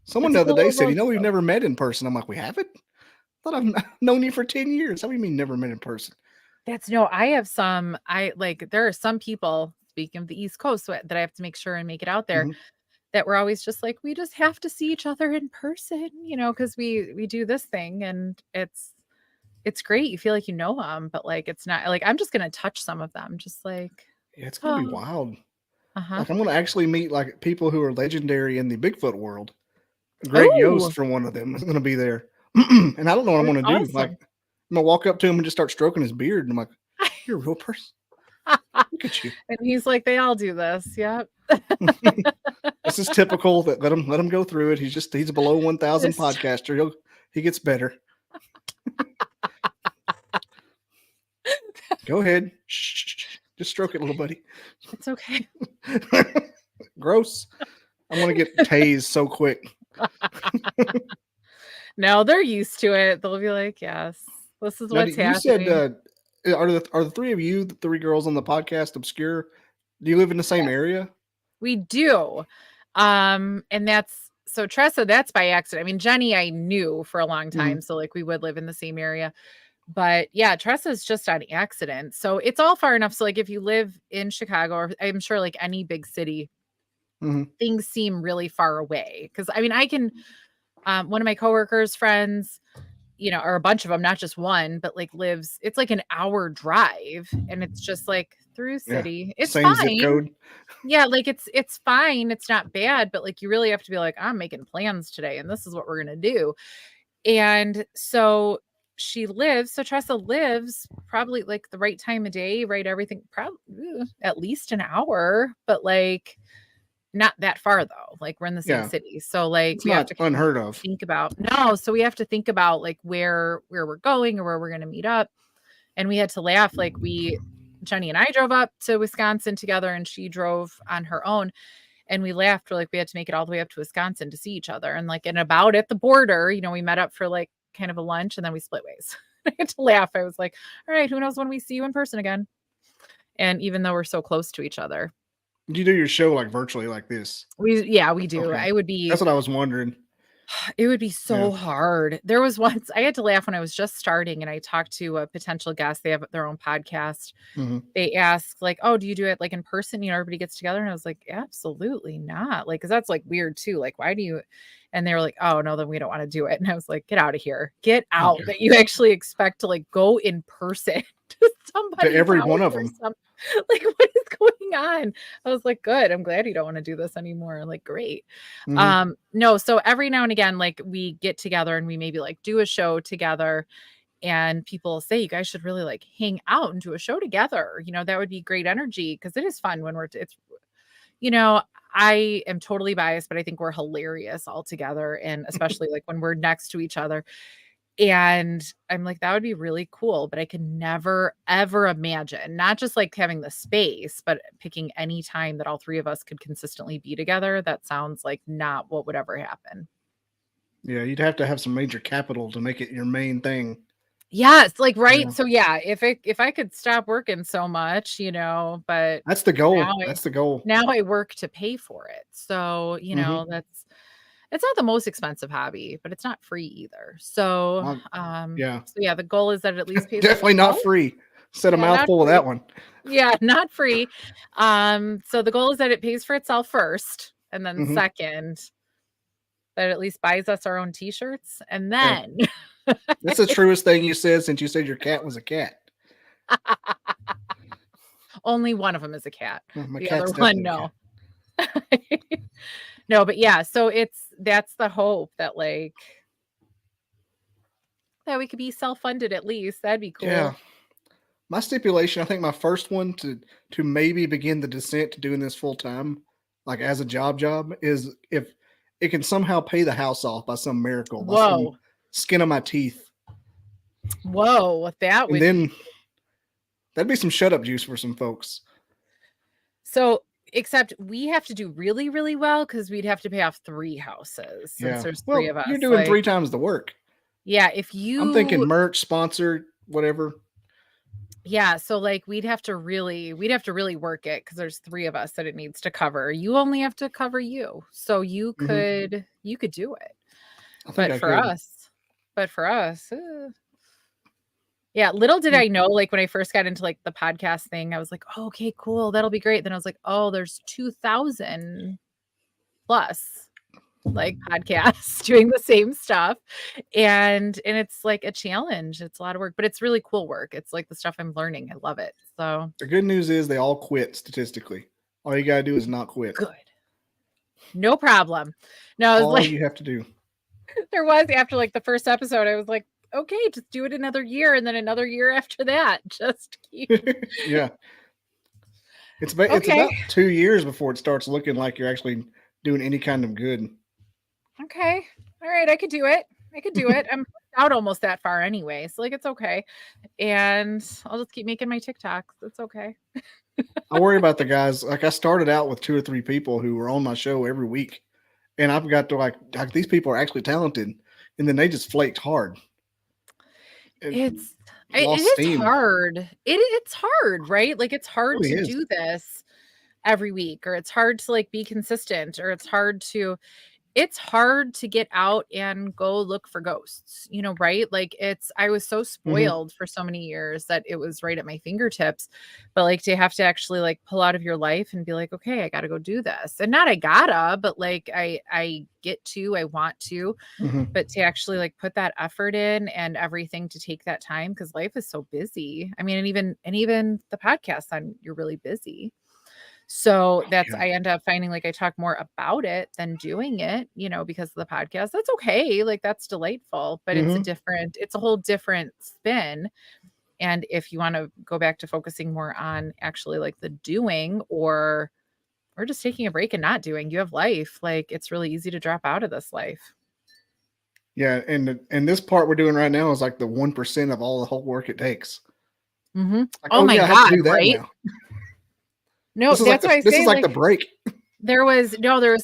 Speaker 2: Someone
Speaker 3: It's
Speaker 2: the
Speaker 3: a
Speaker 2: other
Speaker 3: cool
Speaker 2: day
Speaker 3: little
Speaker 2: said,
Speaker 3: world.
Speaker 2: we've never met in person. I'm like, we haven't? I thought I've known you for 10 years. How do you mean never met in person?
Speaker 3: There are some people, speaking of the East Coast, that I have to make sure and make it out there that we're always just like, we just have to see each other in person, because we do this thing and it's great. You feel like you know them, but like, it's not like, I'm just going to touch some of them. Just like,
Speaker 2: Yeah, it's going to be wild.
Speaker 3: Uh-huh.
Speaker 2: Like, I'm going to actually meet like people who are legendary in the Bigfoot world. Greg Yost from one of them is going to be there. And I don't know what I'm going to do.
Speaker 3: Awesome.
Speaker 2: Like, I'm going to walk up to him and just start stroking his beard. And I'm like, you're a real person. Look at you.
Speaker 3: And he's like, they all do this. Yep.
Speaker 2: This is typical. That let him go through it. He's a below 1,000 podcaster. He gets better. Go ahead. Shh. Just stroke it, little buddy.
Speaker 3: It's okay.
Speaker 2: Gross. I'm going to get tased so quick.
Speaker 3: No, they're used to it. They'll be like, yes, this is what's happening.
Speaker 2: You said, are the three of you, the three girls on the podcast, obscure? Do you live in the same area?
Speaker 3: We do. And so Tressa, that's by accident. I mean, Jenny, I knew for a long time. So like we would live in the same area. But yeah, Tressa's just on accident. So it's all far enough. So like if you live in Chicago, or I'm sure like any big city, things seem really far away. Because I mean, I can, one of my coworkers' friends, or a bunch of them, not just one, but like it's like an hour drive and it's just like through city. It's
Speaker 2: same
Speaker 3: fine.
Speaker 2: Zip code.
Speaker 3: Yeah, like it's fine. It's not bad, but like you really have to be like, I'm making plans today and this is what we're going to do. And so Tressa lives probably like the right time of day, right? Everything probably at least an hour, but like not that far though. Like we're in the same city. So like
Speaker 2: it's not unheard of.
Speaker 3: Think about so we have to think about like where we're going or where we're going to meet up. And we had to laugh. Like Jenny and I drove up to Wisconsin together and she drove on her own. And we laughed. We're like, we had to make it all the way up to Wisconsin to see each other. And like, about at the border, we met up for like kind of a lunch and then we split ways. I had to laugh. I was like, all right, who knows when we see you in person again? And even though we're so close to each other,
Speaker 2: You do your show like virtually like this.
Speaker 3: we do.
Speaker 2: Okay. That's what I was wondering.
Speaker 3: It would be so hard. There was once I had to laugh when I was just starting and I talked to a potential guest. They have their own podcast.
Speaker 2: Mm-hmm.
Speaker 3: They asked like, oh, do you do it like in person? You know, everybody gets together. And I was like, absolutely not. Like, cause that's like weird too. Like, why do you, and they were like, oh no, then we don't want to do it. And I was like, get out of here, get out that you actually expect to like go in person to somebody.
Speaker 2: To every one of them.
Speaker 3: Like, what is going on? I was like, good. I'm glad you don't want to do this anymore. Like, great.
Speaker 2: Mm-hmm.
Speaker 3: No. So every now and again, like we get together and we maybe like do a show together and people say, you guys should really like hang out and do a show together. You know, that would be great energy. Cause it is fun when it's, you know, I am totally biased, but I think we're hilarious all together. And especially like when we're next to each other. And I'm like, that would be really cool, but I could never, ever imagine not just like having the space, but picking any time that all three of us could consistently be together. That sounds like not what would ever happen.
Speaker 2: Yeah, you'd have to have some major capital to make it your main thing.
Speaker 3: Yes, like right. Yeah. So yeah, if I could stop working so much, you know, but
Speaker 2: that's the goal. That's the goal.
Speaker 3: Now I work to pay for it. So, you know, it's not the most expensive hobby, but it's not free either. So,
Speaker 2: yeah.
Speaker 3: So yeah, the goal is that it at least pays.
Speaker 2: Definitely not free. Said a mouthful of that one.
Speaker 3: Yeah, not free. So the goal is that it pays for itself first, and then second, that it at least buys us our own t-shirts, and then.
Speaker 2: Yeah. That's the truest thing you said since you said your cat was a cat.
Speaker 3: Only one of them is a cat. The other one, no. No, but yeah, so that's the hope that like that we could be self-funded at least. That'd be cool.
Speaker 2: Yeah. My stipulation, I think my first one to maybe begin the descent to doing this full time, like as a job, is if it can somehow pay the house off by some miracle, by some skin of my teeth.
Speaker 3: Whoa, that would.
Speaker 2: And then that'd be some shut up juice for some folks.
Speaker 3: So. Except we have to do really, really well because we'd have to pay off 3 houses since there's 3 of us.
Speaker 2: You're doing 3 times the work.
Speaker 3: Yeah,
Speaker 2: I'm thinking merch, sponsor, whatever.
Speaker 3: Yeah, so like we'd have to really work it because there's 3 of us that it needs to cover. You only have to cover you, so you could do it. But for us. Yeah, little did I know, like when I first got into like the podcast thing, I was like, oh, okay, cool, that'll be great. Then I was like, oh, there's 2,000 plus like podcasts doing the same stuff. And it's like a challenge. It's a lot of work, but it's really cool work. It's like the stuff I'm learning. I love it. So
Speaker 2: the good news is they all quit statistically. All you gotta do is not quit.
Speaker 3: Good. No problem. No, I was
Speaker 2: all you have to do.
Speaker 3: There was after like the first episode, I was like, okay, just do it another year and then another year after that. Just keep.
Speaker 2: Yeah. It's about 2 years before it starts looking like you're actually doing any kind of good.
Speaker 3: Okay. All right. I could do it. I'm out almost that far anyway. So like, it's okay. And I'll just keep making my TikToks. It's okay.
Speaker 2: I worry about the guys. Like I started out with 2 or 3 people who were on my show every week. And I've got to like these people are actually talented. And then they just flaked hard.
Speaker 3: It is hard. It's hard, right? Like it's hard to do this every week, or it's hard to like be consistent, or it's hard to get out and go look for ghosts, you know, right? Like I was so spoiled for so many years that it was right at my fingertips, but like to have to actually like pull out of your life and be like, okay, I got to go do this. And not I gotta, but like I want to, but to actually like put that effort in and everything to take that time. Cause life is so busy. I mean, and even the podcast you're really busy. So I end up finding like I talk more about it than doing it, you know, because of the podcast. That's okay. Like that's delightful, but it's a whole different spin. And if you want to go back to focusing more on actually like the doing or just taking a break and not doing, you have life. Like it's really easy to drop out of this life.
Speaker 2: Yeah. And this part we're doing right now is like the 1% of all the whole work it takes.
Speaker 3: Like, my God, right?
Speaker 2: Now.
Speaker 3: No, that's why I say
Speaker 2: this is like the break.
Speaker 3: There was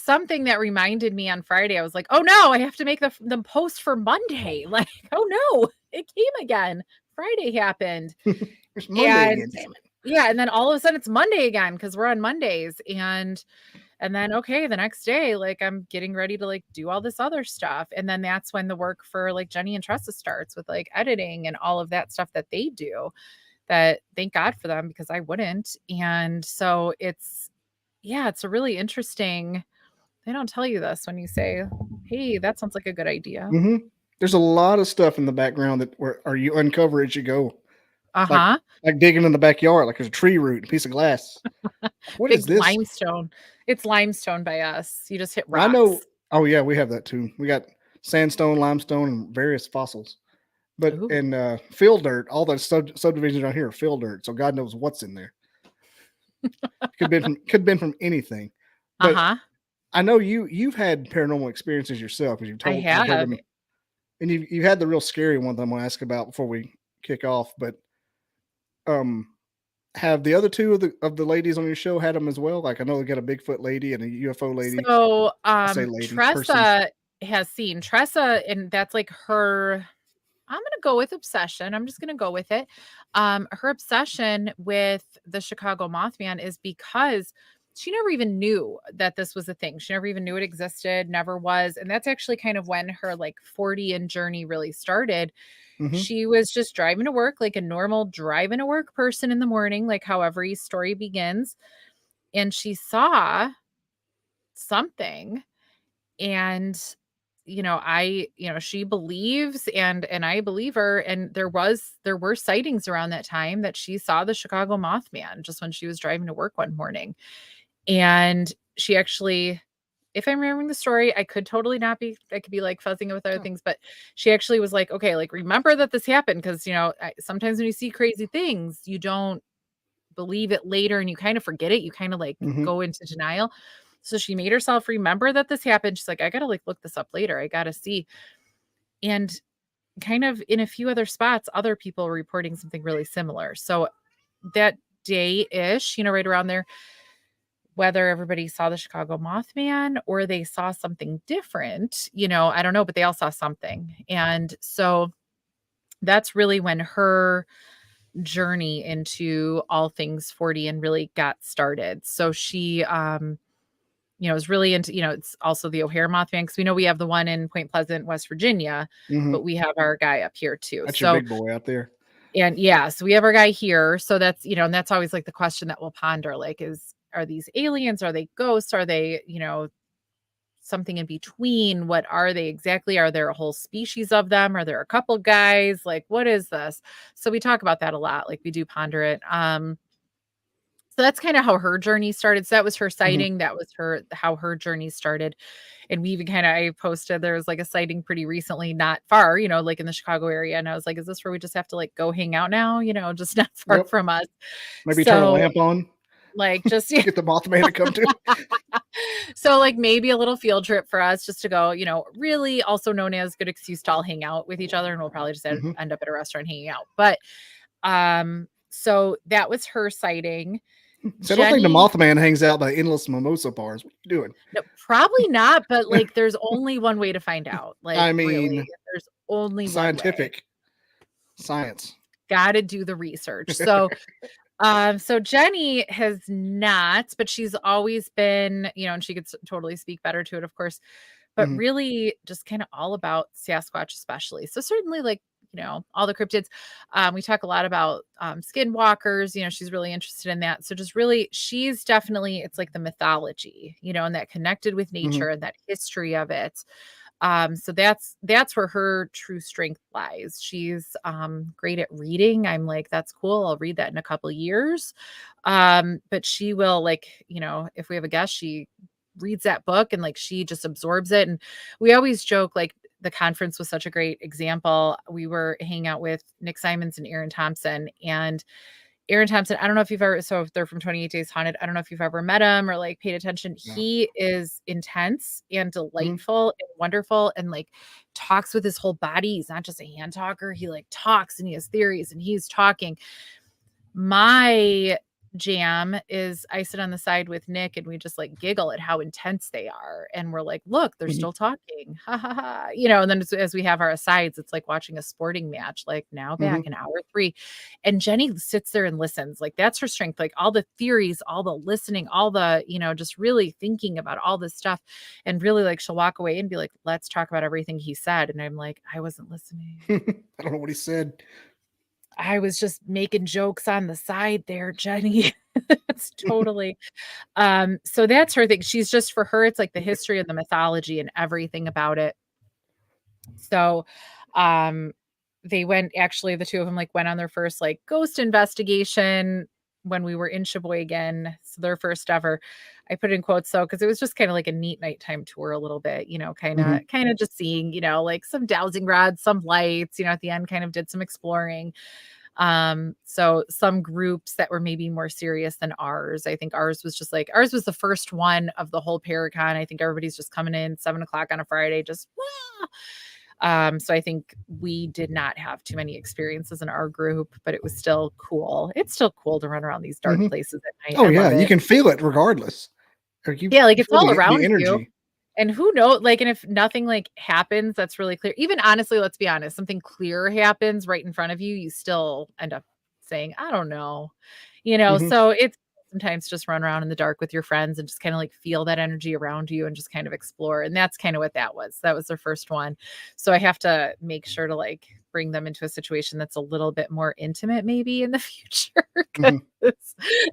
Speaker 3: something that reminded me on Friday. I was like, oh no, I have to make the post for Monday. Like, oh no, it came again. Friday happened.
Speaker 2: It's Monday again, damn it.
Speaker 3: Yeah, and then all of a sudden it's Monday again because we're on Mondays, and then okay, the next day, like I'm getting ready to like do all this other stuff, and then that's when the work for like Jenny and Tressa starts with like editing and all of that stuff that they do. That thank God for them because I wouldn't, and so it's a really interesting. They don't tell you this when you say, "Hey, that sounds like a good idea."
Speaker 2: Hmm. There's a lot of stuff in the background or you uncover as you go, like
Speaker 3: Uh-huh.
Speaker 2: like digging in the backyard, like there's a tree root, a piece of glass. Like, what is
Speaker 3: Big
Speaker 2: this?
Speaker 3: limestone. It's limestone by us. You just hit
Speaker 2: I know.
Speaker 3: rocks.
Speaker 2: Oh yeah, we have that too. We got sandstone, limestone, and various fossils. But
Speaker 3: Ooh.
Speaker 2: in fill dirt, all the subdivisions around here are fill dirt, so God knows what's in there. Could have been from anything. But
Speaker 3: Uh-huh.
Speaker 2: I know you've had paranormal experiences yourself, as
Speaker 3: I
Speaker 2: you've heard
Speaker 3: have.
Speaker 2: them, and you had the real scary one that I'm going to ask about before we kick off. But um, have the other two of the ladies on your show had them as well? Like I know they got a Bigfoot lady and a UFO lady.
Speaker 3: So,
Speaker 2: I say lady person.
Speaker 3: Tressa has seen Tressa, and that's like her. I'm gonna go with obsession. I'm just gonna go with it. Her obsession with the Chicago Mothman is because she never even knew that this was a thing. She never even knew it existed, never was. And that's actually kind of when her like 40 and journey really started.
Speaker 2: Hmm.
Speaker 3: She was just driving to work like a normal driving to work person in the morning, like how every story begins. And she saw something, and she believes, and I believe her, and there were sightings around that time that she saw the Chicago Mothman just when she was driving to work one morning. And she actually, if I'm remembering the story, I could totally not be, I could be like fuzzing it with other things, but she actually was like, okay, like remember that this happened, because sometimes when you see crazy things, you don't believe it later and you kind of forget it. You kind of like
Speaker 2: Hmm.
Speaker 3: go into denial. So she made herself remember that this happened. She's like, I gotta like look this up later. I gotta see. And kind of in a few other spots, other people were reporting something really similar. So that day-ish, right around there, whether everybody saw the Chicago Mothman or they saw something different, I don't know, but they all saw something. And so that's really when her journey into all things 40 and really got started. So she is really into, it's also the O'Hare Mothman, because we know we have the one in Point Pleasant, West Virginia,
Speaker 2: Hmm.
Speaker 3: but we have our guy up here too.
Speaker 2: That's your
Speaker 3: So,
Speaker 2: big boy out there.
Speaker 3: and yeah, so we have our guy here. So that's, and that's always like the question that we'll ponder, like, are these aliens? Are they ghosts? Are they, something in between? What are they exactly? Are there a whole species of them? Are there a couple guys? Like, what is this? So we talk about that a lot. Like we do ponder it. So that's kind of how her journey started. So that was her
Speaker 2: Hmm.
Speaker 3: sighting. That was how her journey started. And we even I posted, there was like a sighting pretty recently, not far, like in the Chicago area. And I was like, is this where we just have to like go hang out now? Just not far
Speaker 2: Yep.
Speaker 3: from us.
Speaker 2: Maybe turn a
Speaker 3: So
Speaker 2: lamp on.
Speaker 3: like just
Speaker 2: Get the Mothman to come to.
Speaker 3: so like maybe a little field trip for us just to go, really also known as good excuse to all hang out with each other. And we'll probably just
Speaker 2: Hmm.
Speaker 3: end up at a restaurant hanging out. But so that was her sighting.
Speaker 2: So I don't think the
Speaker 3: Jenny,
Speaker 2: Mothman hangs out by endless mimosa bars. What are you doing?
Speaker 3: no, probably not, but like there's only one way to find out. Like
Speaker 2: I
Speaker 3: really,
Speaker 2: mean,
Speaker 3: there's only one way.
Speaker 2: scientific science.
Speaker 3: Got to do the research. So Jenny has not, but she's always been, and she could totally speak better to it, of course, but
Speaker 2: Hmm.
Speaker 3: really just kind of all about Sasquatch, especially. So certainly like, all the cryptids. We talk a lot about skinwalkers, she's really interested in that. So just really, she's definitely, it's like the mythology, and that connected with
Speaker 2: Hmm.
Speaker 3: nature and that history of it. So that's where her true strength lies. She's great at reading. I'm like, that's cool. I'll read that in a couple years. But she will, like, if we have a guest, she reads that book and like she just absorbs it. And we always joke, like, the conference was such a great example. We were hanging out with Nick Simons and Aaron Thompson, and Aaron Thompson, I don't know if you've ever, so if they're from 28 Days Haunted, I don't know if you've ever met him or like paid attention.
Speaker 2: No.
Speaker 3: He is intense and
Speaker 2: Hmm.
Speaker 3: delightful and wonderful, and like talks with his whole body. He's not just a hand talker. He like talks and he has theories and he's talking. My jam is I sit on the side with Nick and we just like giggle at how intense they are. And we're like, look, they're still talking. Ha ha ha. And then as we have our asides, it's like watching a sporting match, like now back in hour 3. And Jenny sits there and listens. Like that's her strength. Like all the theories, all the listening, all the, just really thinking about all this stuff. And really like she'll walk away and be like, let's talk about everything he said. And I'm like, I wasn't listening.
Speaker 2: I don't know what he said.
Speaker 3: I was just making jokes on the side there, Jenny. It's totally. So that's her thing. She's just, for her, it's like the history of the mythology and everything about it. So, they went, actually, the two of them like went on their first like ghost investigation when we were in Sheboygan. So their first ever, I put in quotes though, because it was just kind of like a neat nighttime tour a little bit, kind of just seeing, like some dowsing rods, some lights, at the end kind of did some exploring. So some groups that were maybe more serious than ours. I think ours was the first one of the whole Paracon. I think everybody's just coming in 7:00 on a Friday, just so I think we did not have too many experiences in our group, but it was still cool. It's still cool to run around these dark places at night.
Speaker 2: Oh yeah, you can feel it regardless.
Speaker 3: Like it's all around
Speaker 2: the energy.
Speaker 3: you. And who knows, like, and if nothing like happens, that's really clear. Even honestly, let's be honest, something clear happens right in front of you, you still end up saying, I don't know, so it's sometimes just run around in the dark with your friends and just kind of like feel that energy around you and just kind of explore. And that's kind of what that was. That was their first one. So I have to make sure to like bring them into a situation that's a little bit more intimate maybe in the future.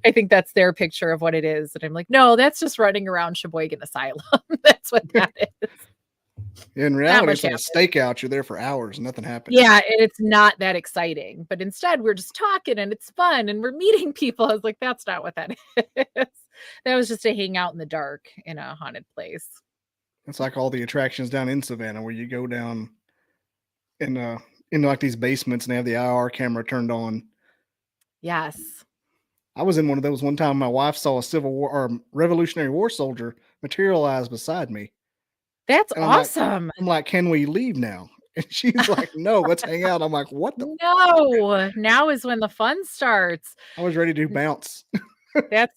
Speaker 3: I think that's their picture of what it is. And I'm like, no, that's just running around Sheboygan Asylum. That's what that is.
Speaker 2: In reality, it's like a stakeout. You're there for hours and nothing happens.
Speaker 3: Yeah, and it's not that exciting. But instead, we're just talking and it's fun and we're meeting people. I was like, that's not what that is. That was just a hangout in the dark in a haunted place.
Speaker 2: It's like all the attractions down in Savannah where you go down in like these basements and they have the IR camera turned on.
Speaker 3: Yes.
Speaker 2: I was in one of those one time. My wife saw a Civil War or Revolutionary War soldier materialize beside me.
Speaker 3: That's awesome.
Speaker 2: I'm like, can we leave now? And she's like, no, let's hang out. I'm like, what the?
Speaker 3: No, now is when the fun starts.
Speaker 2: I was ready to bounce.
Speaker 3: But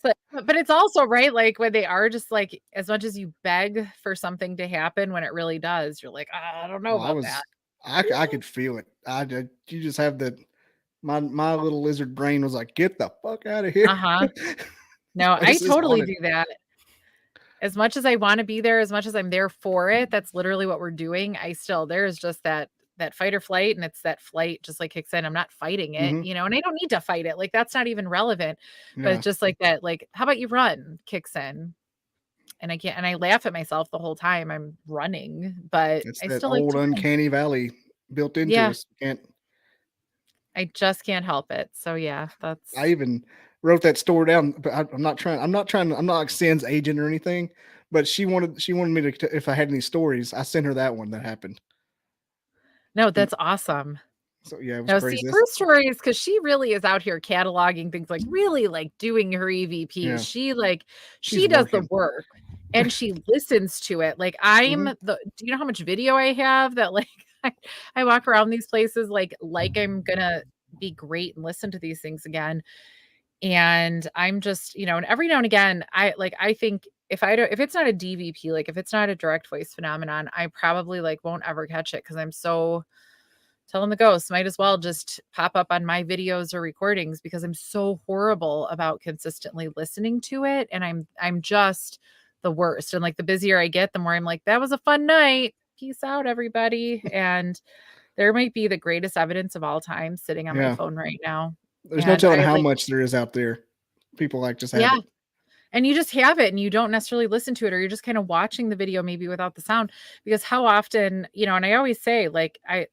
Speaker 3: it's also right. Like when they are just like, as much as you beg for something to happen, when it really does, you're like, I don't know about that.
Speaker 2: I could feel it. You just have my little lizard brain was like, get the fuck out of here.
Speaker 3: No, I totally do that. As much as I want to be there, as much as I'm there for it, that's literally what we're doing. There's just that fight or flight, and it's that flight just like kicks in. I'm not fighting it, and I don't need to fight it. Like that's not even relevant. Yeah. But it's just like that, like, how about you run kicks in? And I laugh at myself the whole time I'm running, but
Speaker 2: it's that old uncanny valley built into us.
Speaker 3: I just can't help it. So yeah,
Speaker 2: I even wrote that story down, but I'm not like Sin's agent or anything, but she wanted me to, if I had any stories, I sent her that one that happened.
Speaker 3: No, that's awesome.
Speaker 2: So yeah, it was crazy.
Speaker 3: See, her stories, because she really is out here cataloging things, like really like doing her EVP. Yeah. She does the work and she listens to it. Like do you know how much video I have that like I walk around these places like I'm gonna be great and listen to these things again. And I'm just, and every now and again, I think if it's not a DVP, like if it's not a direct voice phenomenon, I probably like won't ever catch it. Cause I'm so telling the ghosts might as well just pop up on my videos or recordings because I'm so horrible about consistently listening to it. And I'm just the worst. And like the busier I get, the more I'm like, that was a fun night. Peace out, everybody. And there might be the greatest evidence of all time sitting on my phone right now.
Speaker 2: There's no telling how much there is out there. People like just have it.
Speaker 3: And you just have it and you don't necessarily listen to it, or you're just kind of watching the video maybe without the sound, because how often, and I always say like, I'm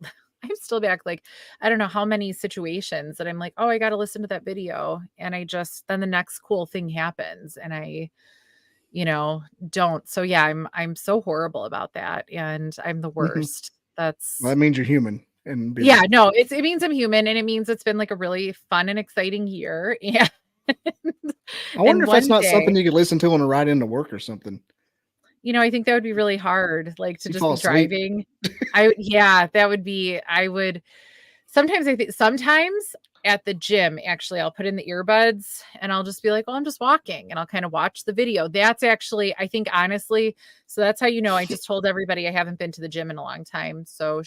Speaker 3: still back. Like, I don't know how many situations that I'm like, oh, I got to listen to that video. And then the next cool thing happens and I, don't. So yeah, I'm so horrible about that. And I'm the worst. Well,
Speaker 2: that means you're human. And
Speaker 3: yeah, no, it means I'm human, and it means it's been like a really fun and exciting year. And
Speaker 2: I wonder if that's not something you could listen to on a ride into work or something.
Speaker 3: I think that would be really hard, like to just be driving. That would be, sometimes at the gym, actually, I'll put in the earbuds and I'll just be like, well, I'm just walking, and I'll kind of watch the video. That's actually, I think, honestly, so that's how you know. I just told everybody I haven't been to the gym in a long time. So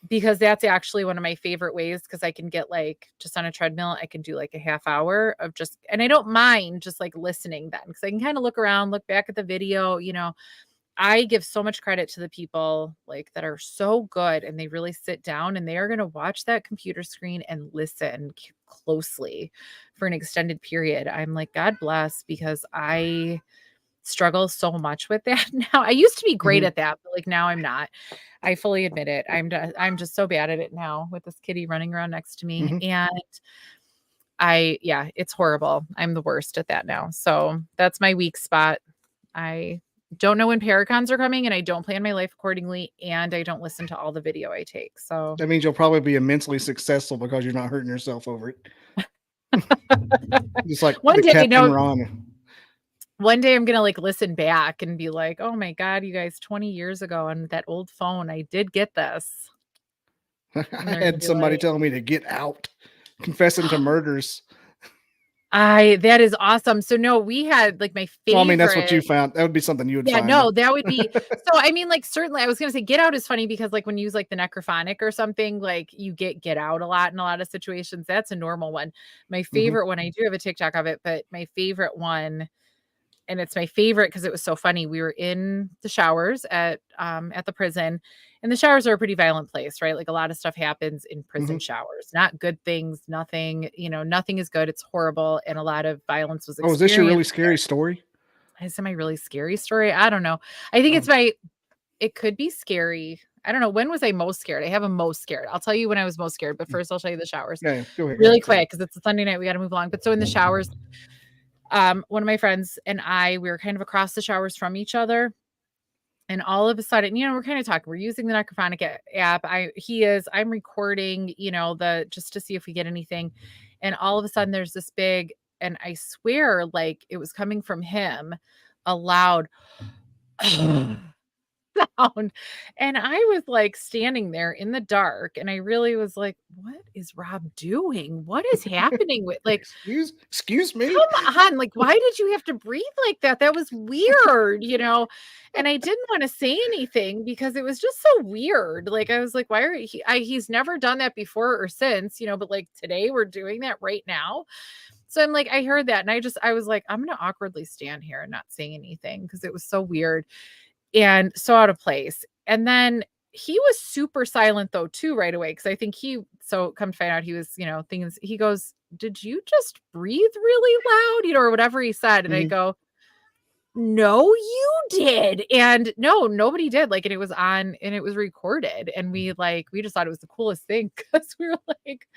Speaker 3: because that's actually one of my favorite ways, because I can get like just on a treadmill, I can do like a half hour of just, and I don't mind just like listening then, because I can kind of look around, look back at the video, you know. I give so much credit to the people like that are so good, and they really sit down and they are going to watch that computer screen and listen closely for an extended period. I'm like, God bless, because I struggle so much with that now. I used to be great at that, but like now I'm not. I fully admit it. I'm just so bad at it now with this kitty running around next to me. And it's horrible. I'm the worst at that now. So that's my weak spot. I don't know when paracons are coming, and I don't plan my life accordingly, and I don't listen to all the video I take. So
Speaker 2: that means you'll probably be immensely successful because you're not hurting yourself over it. Just like
Speaker 3: one
Speaker 2: the
Speaker 3: day,
Speaker 2: Captain Ron.
Speaker 3: One day I'm going to like listen back and be like, oh my God, you guys, 20 years ago on that old phone, I did get this.
Speaker 2: I had somebody telling me to get out, confessing to murders.
Speaker 3: That is awesome. So no, we had like my favorite.
Speaker 2: Well, I mean, that's what you found. That would be something you would find.
Speaker 3: Yeah, no, that would be. So, I mean, like, certainly I was going to say get out is funny because like when you use like the necrophonic or something, like you get out a lot in a lot of situations. That's a normal one. My favorite one, I do have a TikTok of it, but my favorite one, and it's my favorite because it was so funny. We were in the showers at the prison, and the showers are a pretty violent place, right? Like a lot of stuff happens in prison showers, not good things, nothing, nothing is good. It's horrible. And a lot of violence was experienced.
Speaker 2: Oh, is this your really scary story?
Speaker 3: Is it my really scary story? I don't know. I think it could be scary. I don't know. When was I most scared? I have a most scared. I'll tell you when I was most scared, but first I'll show you the showers.
Speaker 2: Yeah, go ahead.
Speaker 3: Really quick, because it's a Sunday night. We got to move along. But so in the showers, one of my friends and we were kind of across the showers from each other. And all of a sudden, we're kind of talking, we're using the necrophonic app. I'm recording, just to see if we get anything. And all of a sudden there's this big, and I swear like it was coming from him, a loud sound. And I was like standing there in the dark, and I really was like, what is Rob doing? What is happening with like,
Speaker 2: excuse me?
Speaker 3: Come on. Like, why did you have to breathe like that? That was weird, and I didn't want to say anything because it was just so weird. Like, I was like, why are he's never done that before or since, but like today we're doing that right now. So I'm like, I heard that. And I was like, I'm going to awkwardly stand here and not say anything because it was so weird and so out of place. And then he was super silent though, too, right away. Cause I think come to find out he was, he goes, did you just breathe really loud, or whatever he said. And I go, no, you did. And no, nobody did. Like, and it was on and it was recorded. And we just thought it was the coolest thing because we were like,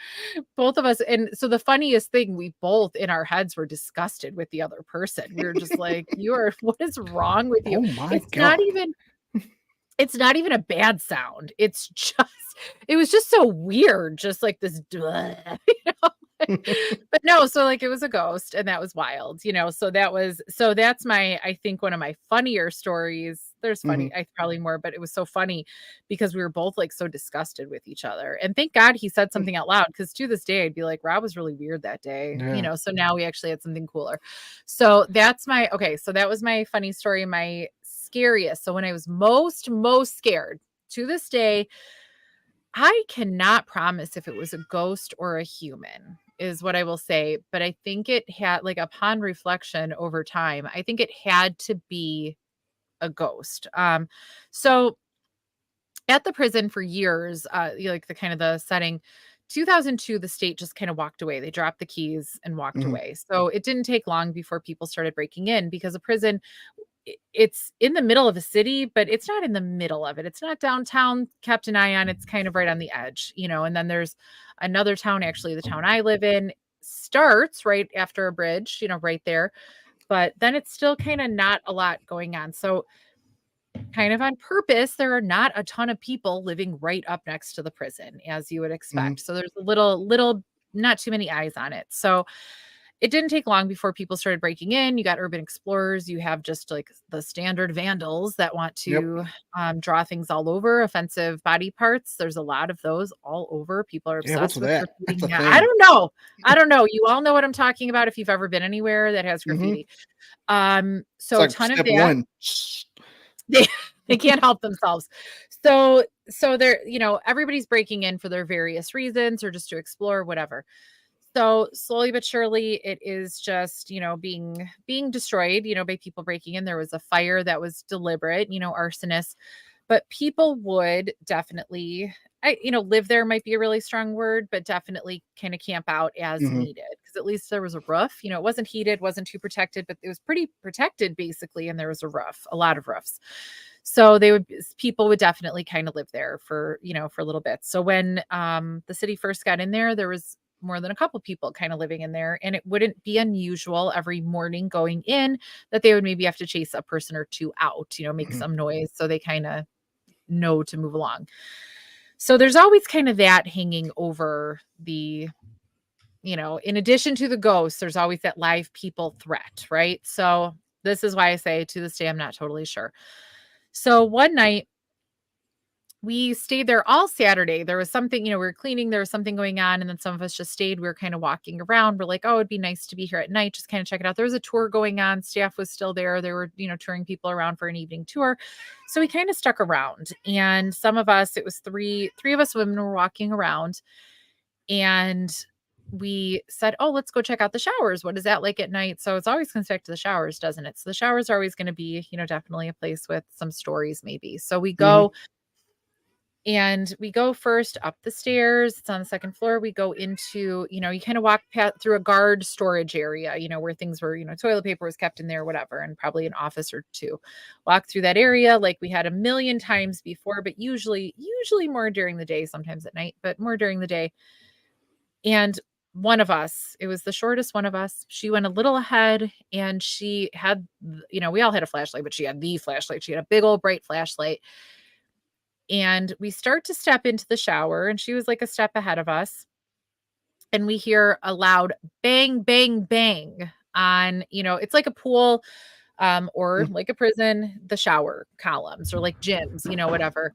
Speaker 3: both of us. And so the funniest thing, we both in our heads were disgusted with the other person. We were just like, what is wrong with you?
Speaker 2: Oh my God.
Speaker 3: It's not even a bad sound. It was just so weird. Just like this, but no, so like it was a ghost, and that was wild, so that's I think one of my funnier stories. There's funny, I probably more, but it was so funny because we were both like so disgusted with each other. And thank God he said something out loud, because to this day I'd be like, Rob was really weird that day, so now we actually had something cooler. So that's so that was my funny story, my scariest. So when I was most scared, to this day, I cannot promise if it was a ghost or a human, is what I will say. But I think it had, like, upon reflection over time, I think it had to be a ghost. So at the prison for years, like the kind of the setting, 2002, the state just kind of walked away. They dropped the keys and walked away. So it didn't take long before people started breaking in, because a prison, it's in the middle of a city, but it's not in the middle of it. It's not downtown, kept an eye on. It's kind of right on the edge, and then there's another town, actually the town I live in starts right after a bridge, right there. But then it's still kind of not a lot going on. So kind of on purpose, there are not a ton of people living right up next to the prison, as you would expect. So there's a little, not too many eyes on it. So it didn't take long before people started breaking in. You got urban explorers. You have just like the standard vandals that want to draw things all over, offensive body parts. There's a lot of those all over. People are
Speaker 2: Yeah, what's
Speaker 3: obsessed with
Speaker 2: that?
Speaker 3: graffiti.
Speaker 2: That's a
Speaker 3: I
Speaker 2: thing.
Speaker 3: don't know. I don't know. You all know what I'm talking about if you've ever been anywhere that has graffiti.
Speaker 2: It's
Speaker 3: So
Speaker 2: like
Speaker 3: a ton of
Speaker 2: step
Speaker 3: that.
Speaker 2: one.
Speaker 3: They can't help themselves. So they're, everybody's breaking in for their various reasons or just to explore, whatever. So slowly but surely it is just, being destroyed, by people breaking in. There was a fire that was deliberate, arsonists, but people would definitely, live there might be a really strong word, but definitely kind of camp out as needed. Because at least there was a roof, it wasn't heated, wasn't too protected, but it was pretty protected basically. And there was a roof, a lot of roofs. So people would definitely kind of live there for a little bit. So when the city first got in there was more than a couple people kind of living in there, and it wouldn't be unusual every morning going in that they would maybe have to chase a person or two out, make some noise so they kind of know to move along. So there's always kind of that hanging over the, in addition to the ghosts, there's always that live people threat, right? So this is why I say to this day, I'm not totally sure. So one night we stayed there all Saturday. There was something, we were cleaning, there was something going on. And then some of us just stayed. We were kind of walking around. We're like, oh, it'd be nice to be here at night. Just kind of check it out. There was a tour going on. Staff was still there. They were, touring people around for an evening tour. So we kind of stuck around. And some of us, it was three of us women were walking around. And we said, oh, let's go check out the showers. What is that like at night? So it's always comes back to the showers, doesn't it? So the showers are always going to be, definitely a place with some stories maybe. So we go. And we go first up the stairs. It's on the second floor. We go into, you kind of walk through a guard storage area, where things were, toilet paper was kept in there, whatever, and probably an office or two. Walk through that area like we had a million times before, but usually more during the day, sometimes at night, but more during the day. And one of us, it was the shortest one of us. She went a little ahead and she had, we all had a flashlight, but she had the flashlight. She had a big old bright flashlight. And we start to step into the shower and she was like a step ahead of us. And we hear a loud bang, bang, bang on, it's like a pool or like a prison, the shower columns or like gyms, whatever.